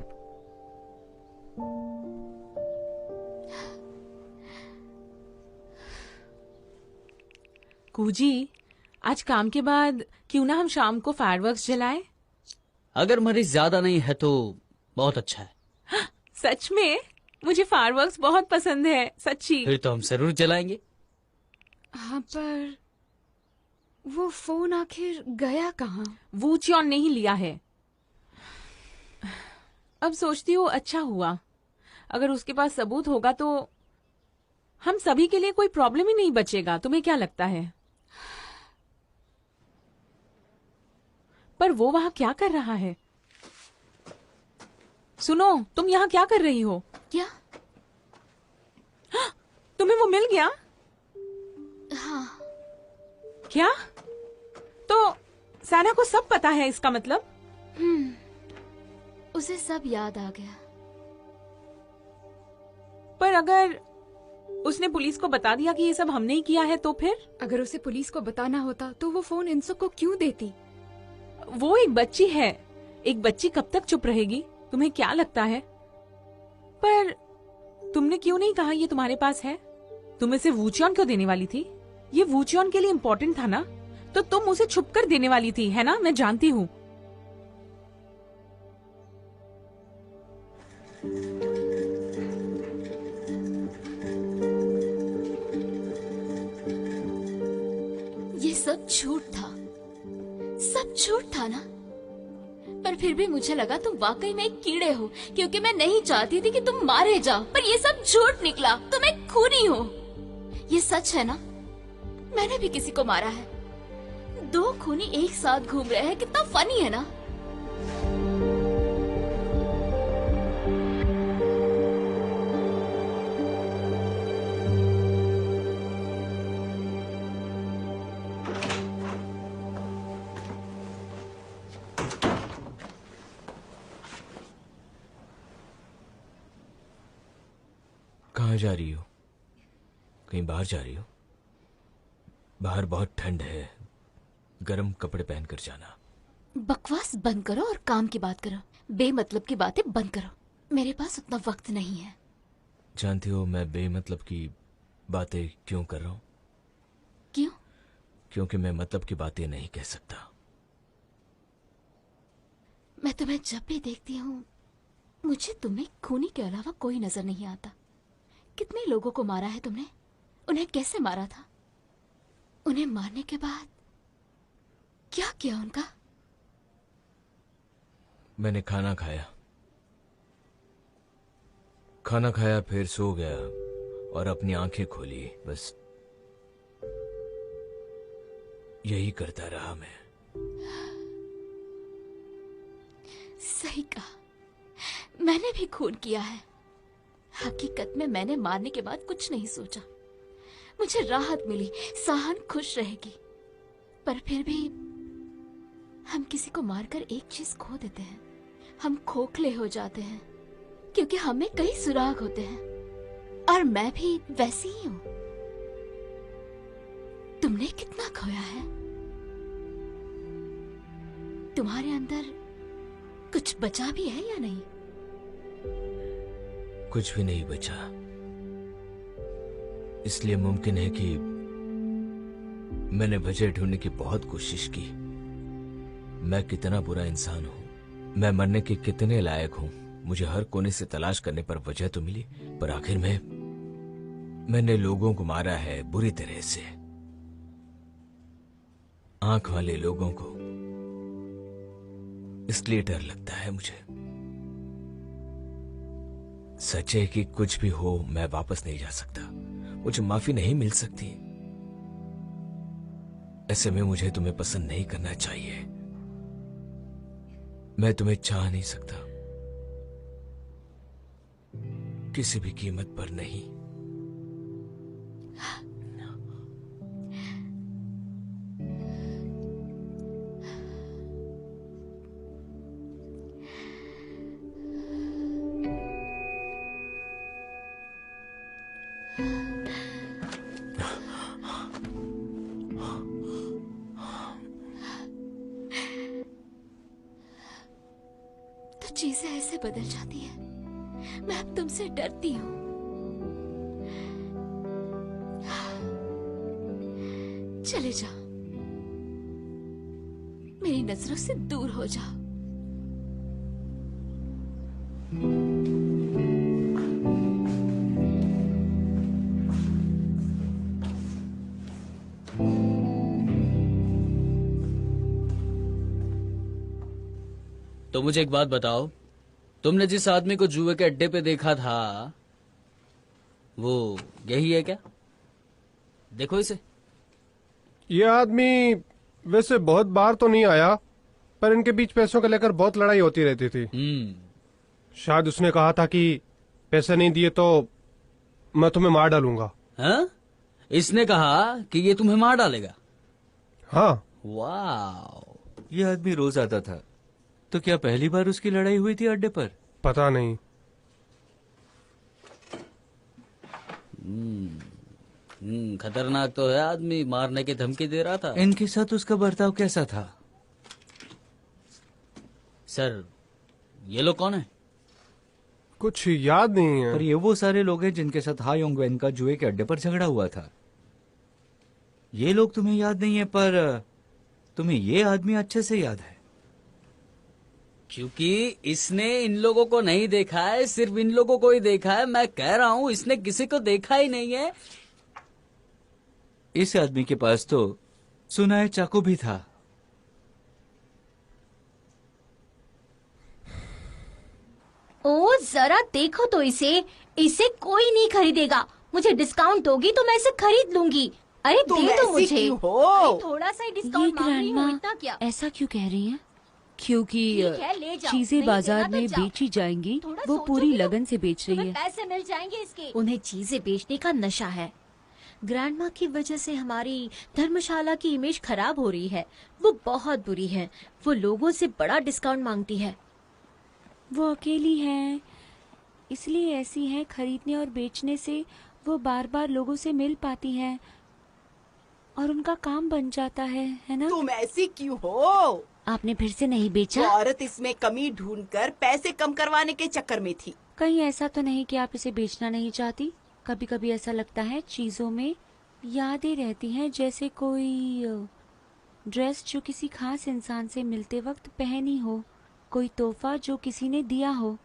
कूजी, आज काम के बाद क्यों ना हम शाम को फायरवर्क्स जलाएं? अगर मरीज ज्यादा नहीं है तो बहुत अच्छा है। सच में? मुझे फायरवर्क्स बहुत पसंद है, सच्ची। फिर तो हम जरूर जलाएंगे। हाँ, पर वो फोन आखिर गया कहाँ? वूचियन ने ही लिया है। अब सोचती हूँ अच्छा हुआ, अगर उसके पास सबूत होगा तो हम सभी के लिए कोई प्रॉब्लम ही नहीं बचेगा। तुम्हें क्या लगता है? पर वो वहां क्या कर रहा है? सुनो, तुम यहाँ क्या कर रही हो? क्या? तुम्हें वो मिल गया? हाँ। क्या? तो सैना को सब पता है, इसका मतलब? उसे सब याद आ गया। पर अगर उसने पुलिस को बता दिया कि ये सब हमने ही किया है तो फिर? अगर उसे पुलिस को बताना होता तो वो फोन इंसु को क्यों देती? वो एक बच्ची है। एक बच्ची कब तक चुप रहेगी? तुम्हें क्या लगता है? पर तुमने क्यों नहीं कहा ये तुम्हारे पास है? तुम इसे वूचियन क्यों देने वाली थी? ये वूचियन के लिए इम्पोर्टेंट था ना, तो तुम उसे छुप कर देने वाली थी, है ना? मैं जानती हूँ। ये सब झूठ था, सब झूठ था ना? पर फिर भी मुझे लगा तुम वाकई में एक कीड़े हो, क्योंकि मैं नहीं चाहती थी कि तुम मारे जाओ। पर ये सब झूठ निकला, तुम एक खूनी हो। ये सच है ना? मैंने भी किसी को मारा है। 2 खूनी एक साथ घूम रहे हैं, कितना फनी है ना? कहाँ जा रही हो? कहीं बाहर जा रही हो? बाहर बहुत ठंड है, गर्म कपड़े पहनकर जाना। बकवास बंद करो और काम की बात करो। बेमतलब की बातें बंद करो। मेरे पास उतना वक्त नहीं है। जानती हो मैं बेमतलब की बातें क्यों कर रहा हूँ? क्यों? क्योंकि मैं मतलब की बातें नहीं कह सकता। मैं तुम्हें जब भी देखती हूँ, मुझे तुम्हें खूनी के अलावा कोई नजर नहीं आता। कितने लोगों को मारा है तुमने? उन्हें कैसे मारा था? उन्हें मारने के बाद क्या किया उनका? मैंने खाना खाया, फिर सो गया और अपनी आंखें खोली। बस यही करता रहा मैं। सही कहा, मैंने भी खून किया है। हकीकत में मैंने मारने के बाद कुछ नहीं सोचा। मुझे राहत मिली, साहन खुश रहेगी। पर फिर भी हम किसी को मारकर एक चीज खो देते हैं। हम खोखले हो जाते हैं क्योंकि हमें कई सुराग होते हैं, और मैं भी वैसी ही हूं। तुमने कितना खोया है? तुम्हारे अंदर कुछ बचा भी है या नहीं? कुछ भी नहीं बचा। इसलिए मुमकिन है कि मैंने वजह ढूंढने की बहुत कोशिश की। मैं कितना बुरा इंसान हूं, मैं मरने के कितने लायक हूं। मुझे हर कोने से तलाश करने पर वजह तो मिली, पर आखिर में मैंने लोगों को मारा है बुरी तरह से। आंख वाले लोगों को। इसलिए डर लगता है मुझे। सच है कि कुछ भी हो मैं वापस नहीं जा सकता, मुझे माफी नहीं मिल सकती। ऐसे में मुझे तुम्हें पसंद नहीं करना चाहिए। मैं तुम्हें चाह नहीं सकता, किसी भी कीमत पर नहीं। तो चीजें ऐसे बदल जाती हैं। मैं अब तुमसे डरती हूं। चले जाओ, मेरी नजरों से दूर हो जाओ। तो मुझे एक बात बताओ, तुमने जिस आदमी को जुए के अड्डे पे देखा था वो यही है क्या? देखो इसे। ये आदमी वैसे बहुत बार तो नहीं आया, पर इनके बीच पैसों को लेकर बहुत लड़ाई होती रहती थी। शायद उसने कहा था कि पैसे नहीं दिए तो मैं तुम्हें मार डालूंगा। हाँ? इसने कहा कि ये तुम्हें मार डालेगा? हाँ। वाह। ये आदमी रोज आता था, तो क्या पहली बार उसकी लड़ाई हुई थी अड्डे पर? पता नहीं। खतरनाक तो है आदमी, मारने की धमकी दे रहा था। इनके साथ उसका बर्ताव कैसा था? सर, ये लोग कौन है? कुछ याद नहीं है। पर ये वो सारे लोग हैं जिनके साथ हा योंगवेन का जुए के अड्डे पर झगड़ा हुआ था। ये लोग तुम्हें याद नहीं है, पर तुम्हें ये आदमी अच्छे से याद है। क्योंकि इसने इन लोगों को नहीं देखा है, सिर्फ इन लोगों को ही देखा है। मैं कह रहा हूँ इसने किसी को देखा ही नहीं है। इस आदमी के पास तो सुना है चाकू भी था। ओ जरा देखो तो इसे कोई नहीं खरीदेगा। मुझे डिस्काउंट दोगी तो मैं इसे खरीद लूंगी। अरे तुम दे दो ऐसी मुझे। क्यों हो? अरे थोड़ा सा ये डिस्काउंट मांग रही हूँ, ग्रैंडमा इतना क्या? ऐसा क्यों कह रही हैं? क्योंकि ठीक है, ले जाओ। चीजें नहीं बाजार देना तो में जाओ। बेची जाएंगी, थोड़ा वो सोचो पूरी भी तो। लगन से बेच रही तुम्हें है। पैसे मिल जाएंगे इसके। उन्हें चीजें बेचने का नशा है। ग्रैंडमा की वजह से हमारी धर्मशाला की इमेज खराब हो रही है। वो बहुत बुरी है। वो लोगों से बड़ा डिस्काउंट मांगती है। वो अकेली है, इसलिए ऐसी है। खरीदने और बेचने से वो बार बार लोगों से मिल पाती है और उनका काम बन जाता है ना? तुम ऐसी क्यों हो? आपने फिर से नहीं वो बेचा? औरत इसमें कमी ढूंढकर पैसे कम करवाने के चक्कर में थी। कहीं ऐसा तो नहीं कि आप इसे बेचना नहीं चाहती? कभी कभी ऐसा लगता है चीजों में यादें रहती हैं, जैसे कोई ड्रेस जो किसी खास इंसान से मिलते वक्त पहनी हो, कोई तोहफा जो किसी ने दिया हो,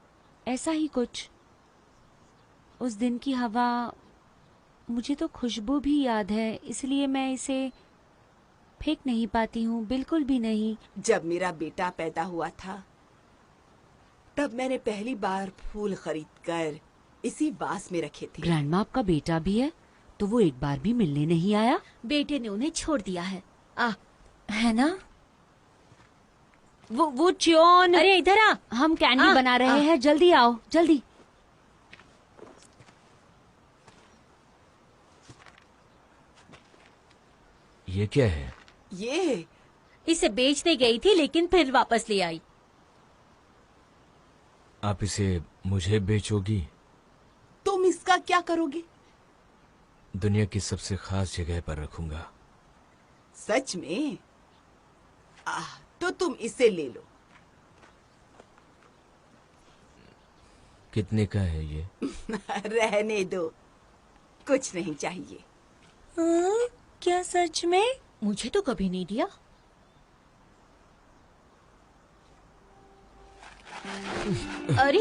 ऐसा ही कुछ। उस दिन की हवा मुझे तो खुशबू भी याद है, इसलिए मैं इसे फेंक नहीं पाती हूँ, बिल्कुल भी नहीं। जब मेरा बेटा पैदा हुआ था तब मैंने पहली बार फूल खरीदकर इसी वास में रखे थे। ग्रैंडमा, आपका बेटा भी है तो वो एक बार भी मिलने नहीं आया? बेटे ने उन्हें छोड़ दिया है। है ना? वो च्योन, अरे इधर आ, हम कैंडी बना रहे हैं, जल्दी आओ, जल्दी। ये क्या है? ये इसे बेचने गई थी लेकिन फिर वापस ले आई। आप इसे मुझे बेचोगी? तुम इसका क्या करोगे? दुनिया की सबसे खास जगह पर रखूंगा। सच में? तो तुम इसे ले लो। कितने का है ये? रहने दो, कुछ नहीं चाहिए। क्या सच में? मुझे तो कभी नहीं दिया। अरे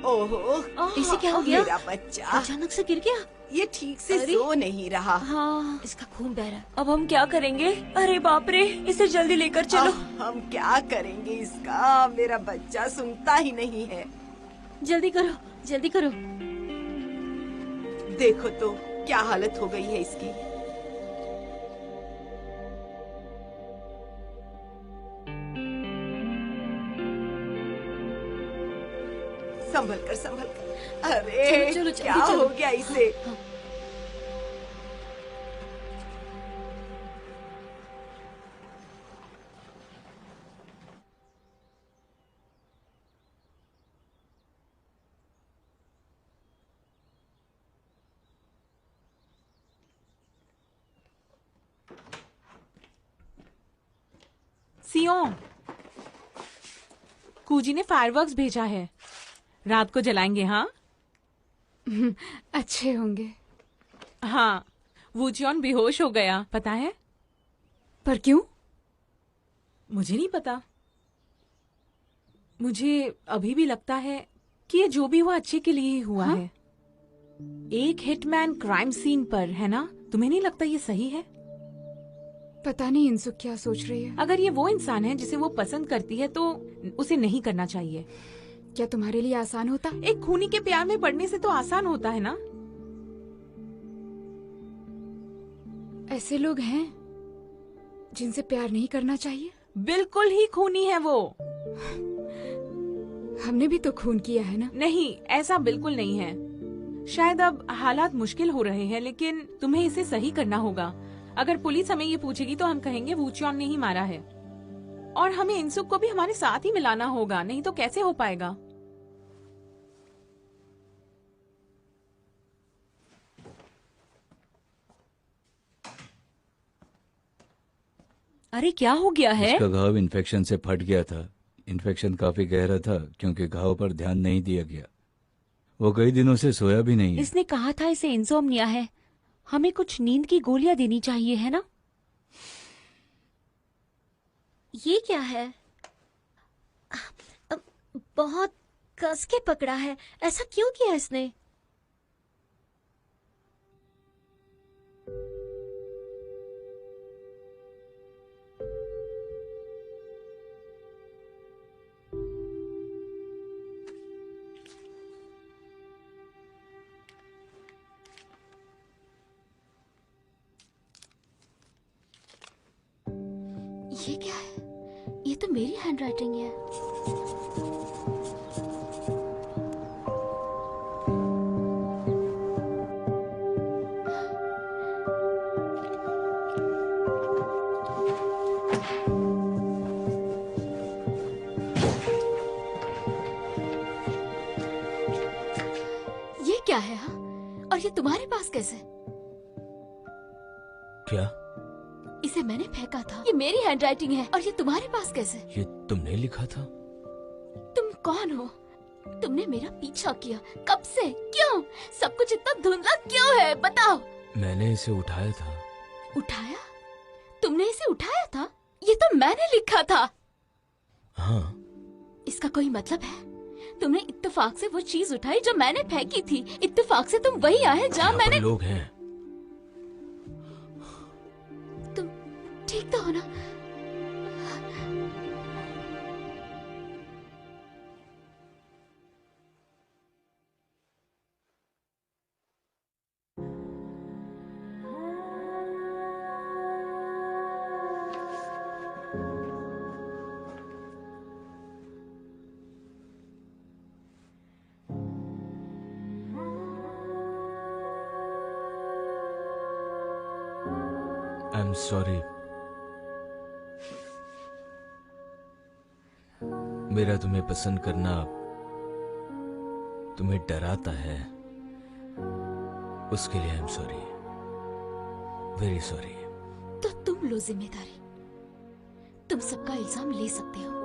ओहो, इसे क्या हो गया? मेरा बच्चा अचानक से गिर गया। ये ठीक से सो नहीं रहा। हाँ, इसका खून बह रहा है। अब हम क्या करेंगे? अरे बाप रे, इसे जल्दी लेकर चलो। हम क्या करेंगे इसका? मेरा बच्चा सुनता ही नहीं है। जल्दी करो, जल्दी करो। देखो तो क्या हालत हो गई है इसकी। संभल कर, संभल कर। अरे चलो, क्या हो गया इसे? सियों, कूजी ने फायरवर्क्स भेजा है, रात को जलाएंगे। हाँ अच्छे होंगे। हाँ, वूचियन बेहोश हो गया, पता है? पर क्यों? मुझे नहीं पता। मुझे अभी भी लगता है कि ये जो भी हुआ अच्छे के लिए ही हुआ है। एक हिटमैन क्राइम सीन पर, है ना? तुम्हें नहीं लगता ये सही है? पता नहीं इंसुक क्या सोच रही है। अगर ये वो इंसान है जिसे वो पसंद करती है तो उसे नहीं करना चाहिए। क्या तुम्हारे लिए आसान होता? एक खूनी के प्यार में पड़ने से तो आसान होता है ना? ऐसे लोग हैं जिनसे प्यार नहीं करना चाहिए। बिल्कुल ही खूनी है वो। हमने भी तो खून किया है ना। नहीं, ऐसा बिल्कुल नहीं है। शायद अब हालात मुश्किल हो रहे हैं, लेकिन तुम्हें इसे सही करना होगा। अगर पुलिस हमें ये पूछेगी तो हम कहेंगे वूचियन ने ही मारा है, और हमें इंसुक को भी हमारे साथ ही मिलाना होगा, नहीं तो कैसे हो पाएगा? अरे क्या हो गया है? इसका घाव इन्फेक्शन से फट गया था। इन्फेक्शन काफी गहरा था क्योंकि घाव पर ध्यान नहीं दिया गया। वो कई दिनों से सोया भी नहीं है। इसने कहा था इसे इंसोम्निया है। हमें कुछ नींद की गोलियां देनी चाहिए, है ना? ये क्या है? बहुत कस के पकड़ा है। ऐसा क्यों किया इसने? ये क्या है? ये तो मेरी हैंडराइटिंग है। ये क्या है? हाँ? और ये तुम्हारे पास कैसे? क्या? इसे मैंने फेंका था। ये मेरी हैंडराइटिंग है और ये तुम्हारे पास कैसे? ये तुमने लिखा था? तुम कौन हो? तुमने मेरा पीछा किया कब से? क्यों? सब कुछ इतना धुंधला क्यों है? बताओ। मैंने इसे उठाया था। उठाया? तुमने इसे उठाया था? ये तो मैंने लिखा था। हाँ। इसका कोई मतलब है? तुमने इत्तेफाक से वो चीज उठाई जो मैंने फेंकी थी। इत्तेफाक से तुम वही आए जहाँ मैंने। लोग हैं। तुम ठीक तो हो ना? I am sorry. मेरा तुम्हें पसंद करना तुम्हें डराता है, उसके लिए I am sorry, very sorry. तो तुम लो जिम्मेदारी। तुम सबका इल्जाम ले सकते हो।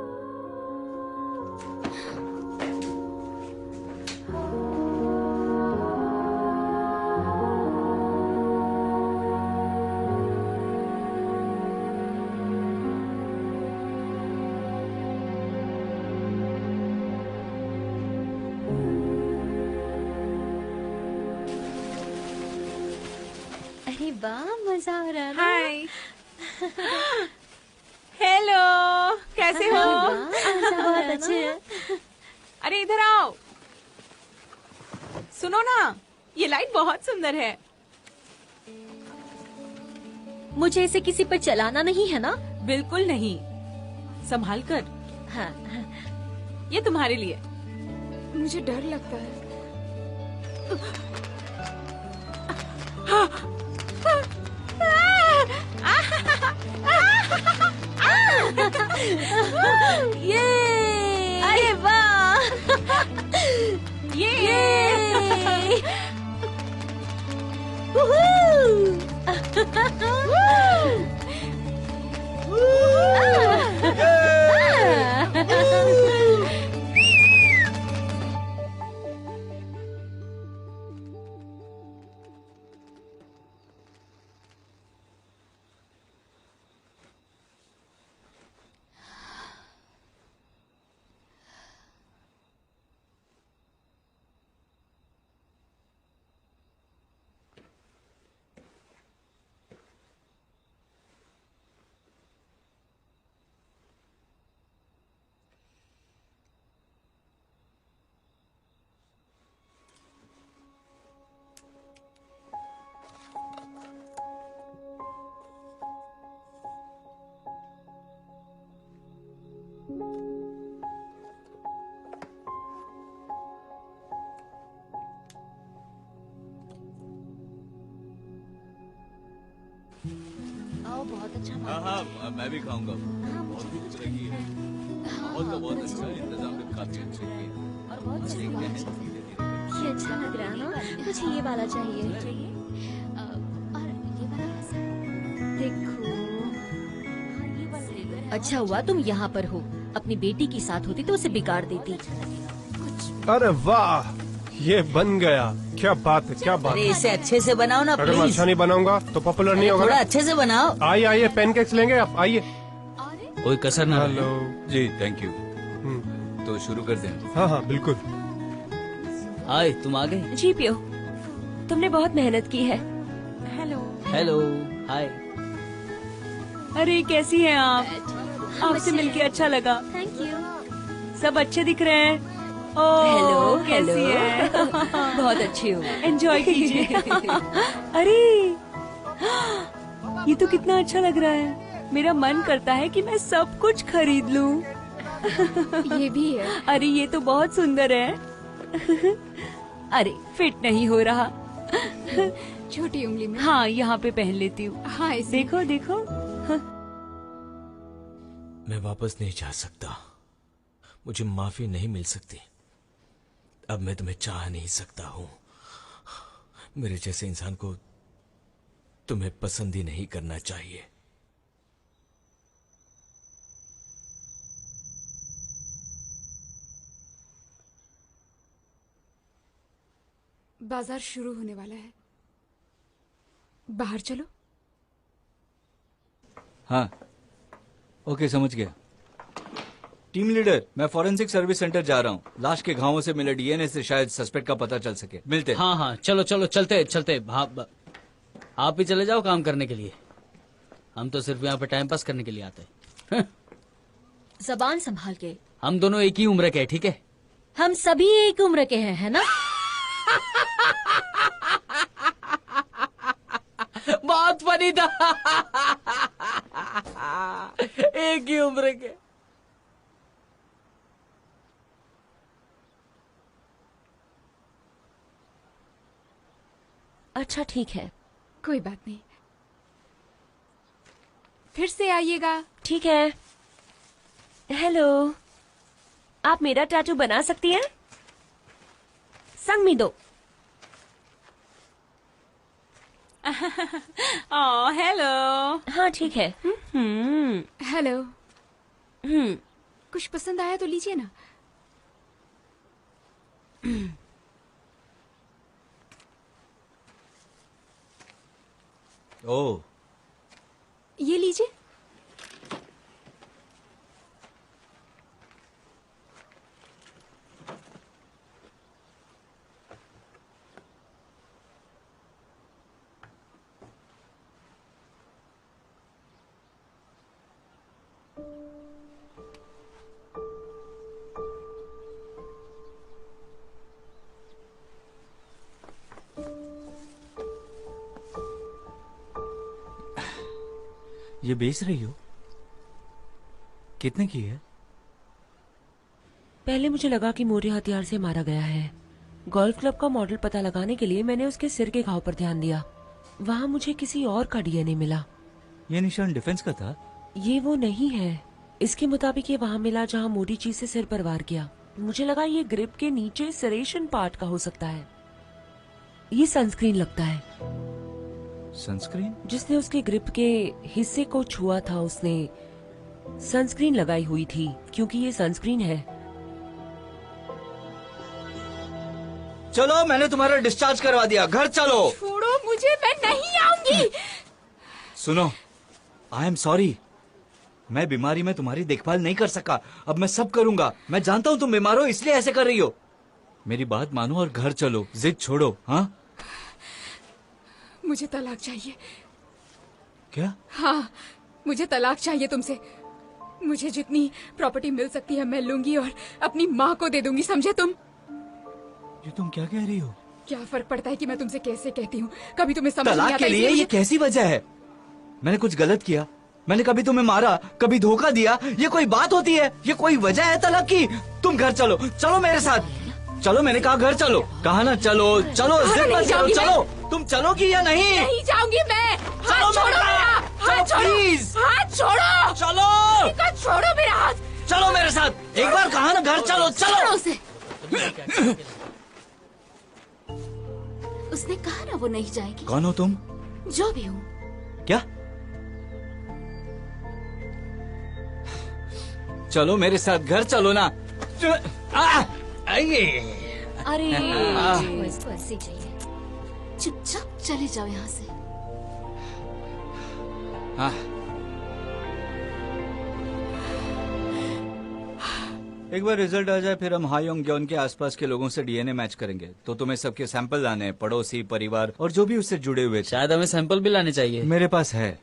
अरे वाह, मजा आ रहा है ना? हाय। हेलो, कैसे हो? बहुत अच्छे हैं। अरे इधर आओ। सुनो ना, ये लाइट बहुत सुंदर है। मुझे इसे किसी पर चलाना नहीं है ना? बिल्कुल नहीं, संभाल कर। हाँ। ये तुम्हारे लिए। मुझे डर लगता है। ये अरे वाह, ये बहुत अच्छा। हाँ हाँ, मैं भी खाऊंगा। बहुत भूख लगी है। माहौल तो बहुत अच्छा है, इंतजाम भी काफी अच्छे किए। और बहुत ये अच्छा लग रहा है ना? मुझे ये वाला चाहिए। और ये वाला कैसा है? देखो, हाँ, ये वाला ले लो। अच्छा हुआ तुम यहाँ पर हो। अपनी बेटी के साथ होती तो उसे बिगाड़ देती। अरे वाह, ये बन गया। क्या बात है, क्या बात अरे है। इसे अच्छे से बनाओ ना अगर मैं प्लीज। अच्छा नहीं बनाऊंगा तो पॉपुलर नहीं होगा थोड़ा ना। अच्छे से बनाओ। आइए आइए, पैनकेक्स लेंगे आप, आइए। कोई कसर ना रहे। हेलो। जी थैंक यू। तो शुरू कर दें। हाँ हाँ बिल्कुल। हाय, तुम आ गए? जी पियो, तुमने बहुत मेहनत की है। हेलो। हेलो, हाय। अरे कैसी हैं आप? आपसे मिलके अच्छा लगा। Thank you. सब अच्छे दिख रहे हैं। ओह, हेलो, कैसी हेलो। है? बहुत अच्छी हूँ। एंजॉय कीजिए। अरे ये तो कितना अच्छा लग रहा है। मेरा मन करता है कि मैं सब कुछ खरीद लूं। ये भी है। अरे ये तो बहुत सुंदर है। अरे फिट नहीं हो रहा। छोटी उंगली में। हाँ, यहाँ पे पहन लेती हूँ। हाँ, इसे देखो देखो। मैं वापस नहीं जा सकता, मुझे माफी नहीं मिल सकती। अब मैं तुम्हें चाह नहीं सकता हूँ। मेरे जैसे इंसान को तुम्हें पसंद ही नहीं करना चाहिए। बाजार शुरू होने वाला है, बाहर चलो। हाँ ओके, समझ गया। टीम लीडर, मैं फॉरेंसिक सर्विस सेंटर जा रहा हूँ। लाश के घावों से मिले डीएनए से शायद सस्पेक्ट का पता चल सके। मिलते हैं। हाँ हाँ, चलो चलो, चलते चलते। हाँ, आप भी चले जाओ काम करने के लिए। हम तो सिर्फ यहाँ पे टाइम पास करने के लिए आते हैं। जबान संभाल के। हम दोनों एक ही उम्र के हैं, ठीक है? हम सभी एक उम्र के हैं, है ना? बहुत फनी था। एक ही उम्र के। अच्छा ठीक है, कोई बात नहीं, फिर से आइएगा। ठीक है। हेलो, आप मेरा टैटू बना सकती हैं? संग में दो। Oh hello. हाँ ठीक है। हेलो। कुछ पसंद आया तो लीजिए ना। ओह, ये लीजिए। ये बेच रही हो? कितने की है? पहले मुझे लगा कि मोरे हथियार से मारा गया है। गोल्फ क्लब का मॉडल पता लगाने के लिए मैंने उसके सिर के घाव पर ध्यान दिया। वहाँ मुझे किसी और का डीएनए मिला। ये निशान डिफेंस का था? ये वो नहीं है। इसके मुताबिक ये वहाँ मिला जहाँ मोरी चीज से सिर पर वार किया। मुझे लगा ये ग्रिप के नीचे सरेशन पार्ट का हो सकता है। ये सनस्क्रीन लगता है। सनस्क्रीन? जिसने उसके ग्रिप के हिस्से को छुआ था उसने सनस्क्रीन लगाई हुई थी, क्योंकि ये सनस्क्रीन है। चलो, मैंने तुम्हारा डिस्चार्ज करवा दिया। घर चलो। छोड़ो मुझे, मैं नहीं आऊंगी। सुनो, आई एम सॉरी। मैं बीमारी में तुम्हारी देखभाल नहीं कर सका। अब मैं सब करूंगा। मैं जानता हूँ तुम बीमार हो, इसलिए ऐसे कर रही हो। मेरी बात मानो और घर चलो। जिद छोड़ो। हाँ, मुझे तलाक चाहिए। क्या? हाँ, मुझे तलाक चाहिए तुमसे। मुझे जितनी प्रॉपर्टी मिल सकती है मैं लूंगी और अपनी माँ को दे दूंगी, समझे तुम? ये तुम क्या कह रही हो? क्या फर्क पड़ता है कि मैं तुमसे कैसे कहती हूँ? कभी तुम्हें समझ नहीं तलाक आता के लिए ये कैसी वजह है? मैंने कुछ गलत किया? मैंने कभी तुम्हें मारा, कभी धोखा दिया? ये कोई बात होती है? ये कोई वजह है तलाक की? तुम घर चलो। चलो मेरे साथ। चलो, मैंने कहा घर चलो। कहा ना चलो। चलो, जिद मत करो। चलो, तुम चलोगी या नहीं? नहीं जाऊंगी मैं। चलो छोड़ो मेरा हाथ, प्लीज। हाथ छोड़ो। चलो, छोड़ो मेरा हाथ। चलो मेरे साथ। एक बार कहा ना घर चलो। चलो उसे। उसने कहा ना वो नहीं जाएगी। कौन हो तुम? जो भी हूँ। क्या? चलो मेरे साथ घर चलो ना। अरे इसको ऐसे ही चाहिए। चुपचाप चले जाओ यहाँ से। हाँ। एक बार रिजल्ट आ जाए फिर हम हायोंग के आसपास के लोगों से डीएनए मैच करेंगे। तो तुम्हें सबके सैंपल लाने हैं, पड़ोसी, परिवार और जो भी उससे जुड़े हुए। शायद हमें सैंपल भी लाने चाहिए। मेरे पास है।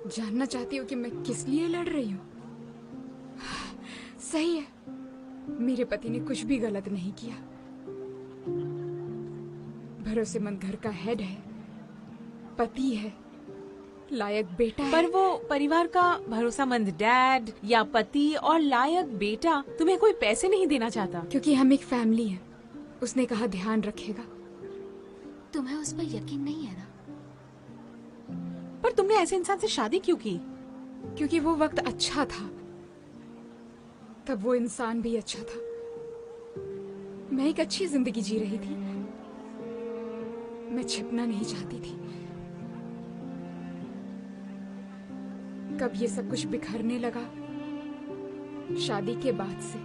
जानना चाहती हो कि मैं किस लिए लड़ रही हूँ? सही है, मेरे पति ने कुछ भी गलत नहीं किया। भरोसेमंद घर का हेड है, पति है, लायक बेटा है। पर वो परिवार का भरोसामंद डैड या पति और लायक बेटा तुम्हें कोई पैसे नहीं देना चाहता। क्योंकि हम एक फैमिली है। उसने कहा ध्यान रखेगा। तुम्हें उस पर यकीन नहीं है ना? पर तुमने ऐसे इंसान से शादी क्यों की? क्योंकि वो वक्त अच्छा था, तब वो इंसान भी अच्छा था। मैं एक अच्छी जिंदगी जी रही थी। मैं छिपना नहीं चाहती थी। कब ये सब कुछ बिखरने लगा? शादी के बाद से,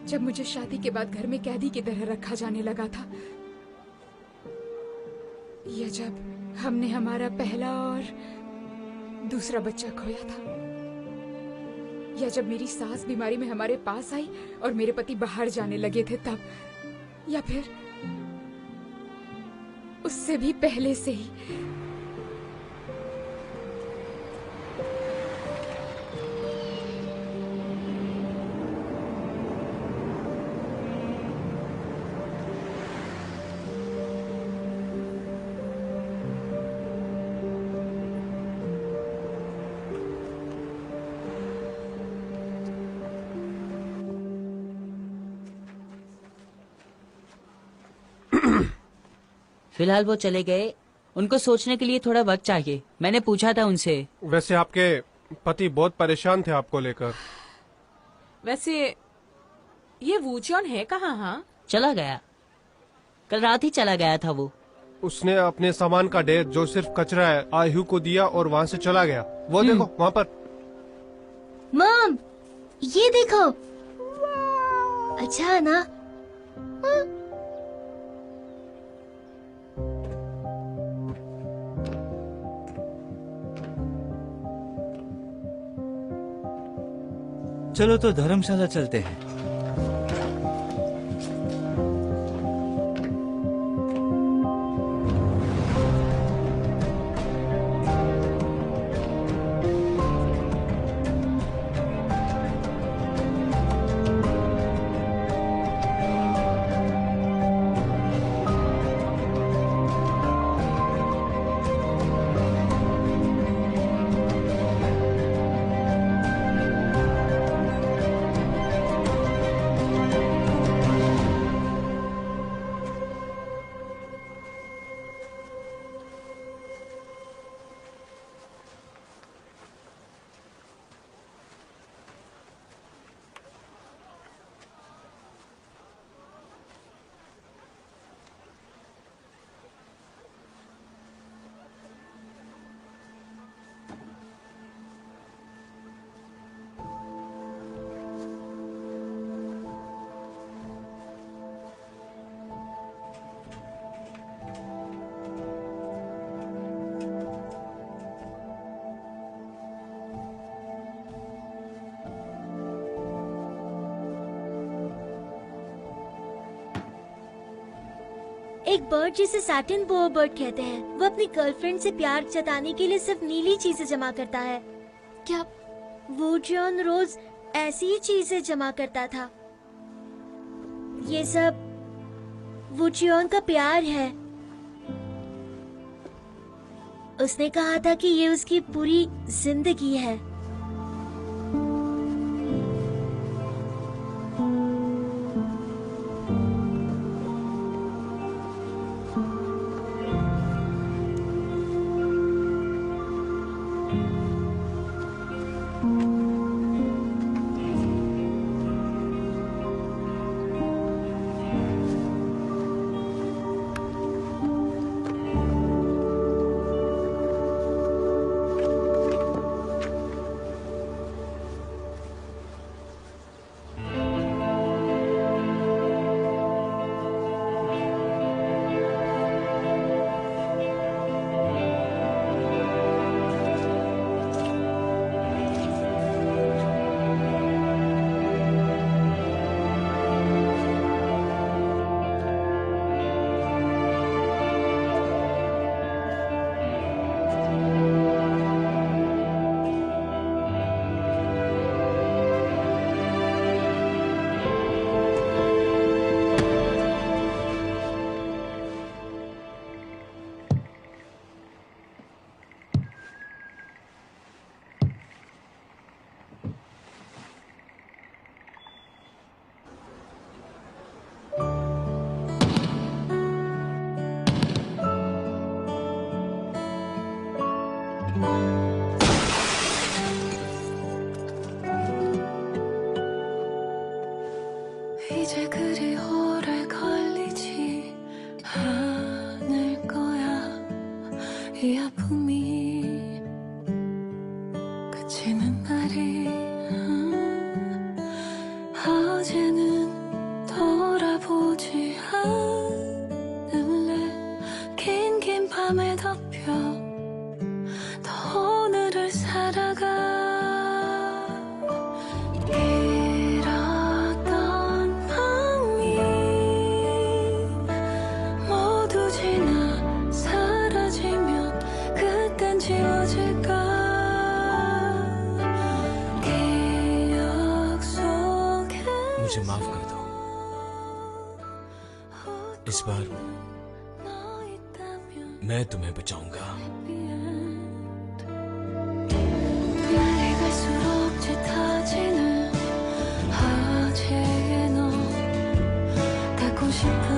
जब मुझे शादी के बाद घर में कैदी की तरह रखा जाने लगा था, या जब हमने हमारा पहला और दूसरा बच्चा खोया था, या जब मेरी सास बीमारी में हमारे पास आई और मेरे पति बाहर जाने लगे थे तब, या फिर उससे भी पहले से ही। फिलहाल वो चले गए, उनको सोचने के लिए थोड़ा वक्त चाहिए। मैंने पूछा था उनसे। वैसे आपके पति बहुत परेशान थे आपको लेकर। वैसे ये वूचॉन है कहाँ? हाँ, चला गया, कल रात ही चला गया था वो। उसने अपने सामान का ढेर जो सिर्फ कचरा है आयु को दिया और वहाँ से चला गया। वो देखो वहाँ पर। मॉम, ये देखो। अच्छा है ना? चलो तो धर्मशाला चलते हैं। एक बर्ड जिसे सैटिन बोअर बर्ड कहते हैं, वो अपनी गर्लफ्रेंड से प्यार जताने के लिए सिर्फ नीली चीजें जमा करता है। क्या वूचॉन रोज ऐसी ही चीजें जमा करता था। ये सब वूचॉन का प्यार है। उसने कहा था कि ये उसकी पूरी जिंदगी है। 이제 그리 오래 걸리지 않을 거야. 이 아픔이 그치는 날이 어제는 돌아보지 않을래. 긴긴 밤 살아가 잃었던 마음이 모두 지나 사라지면 그땐 지워질까 기억 속에 मुझे माफ कर दो। इस बार मैं तुम्हें बचाऊंगा। 날이 갈수록 짙어지는 어제의 너 닿고 싶은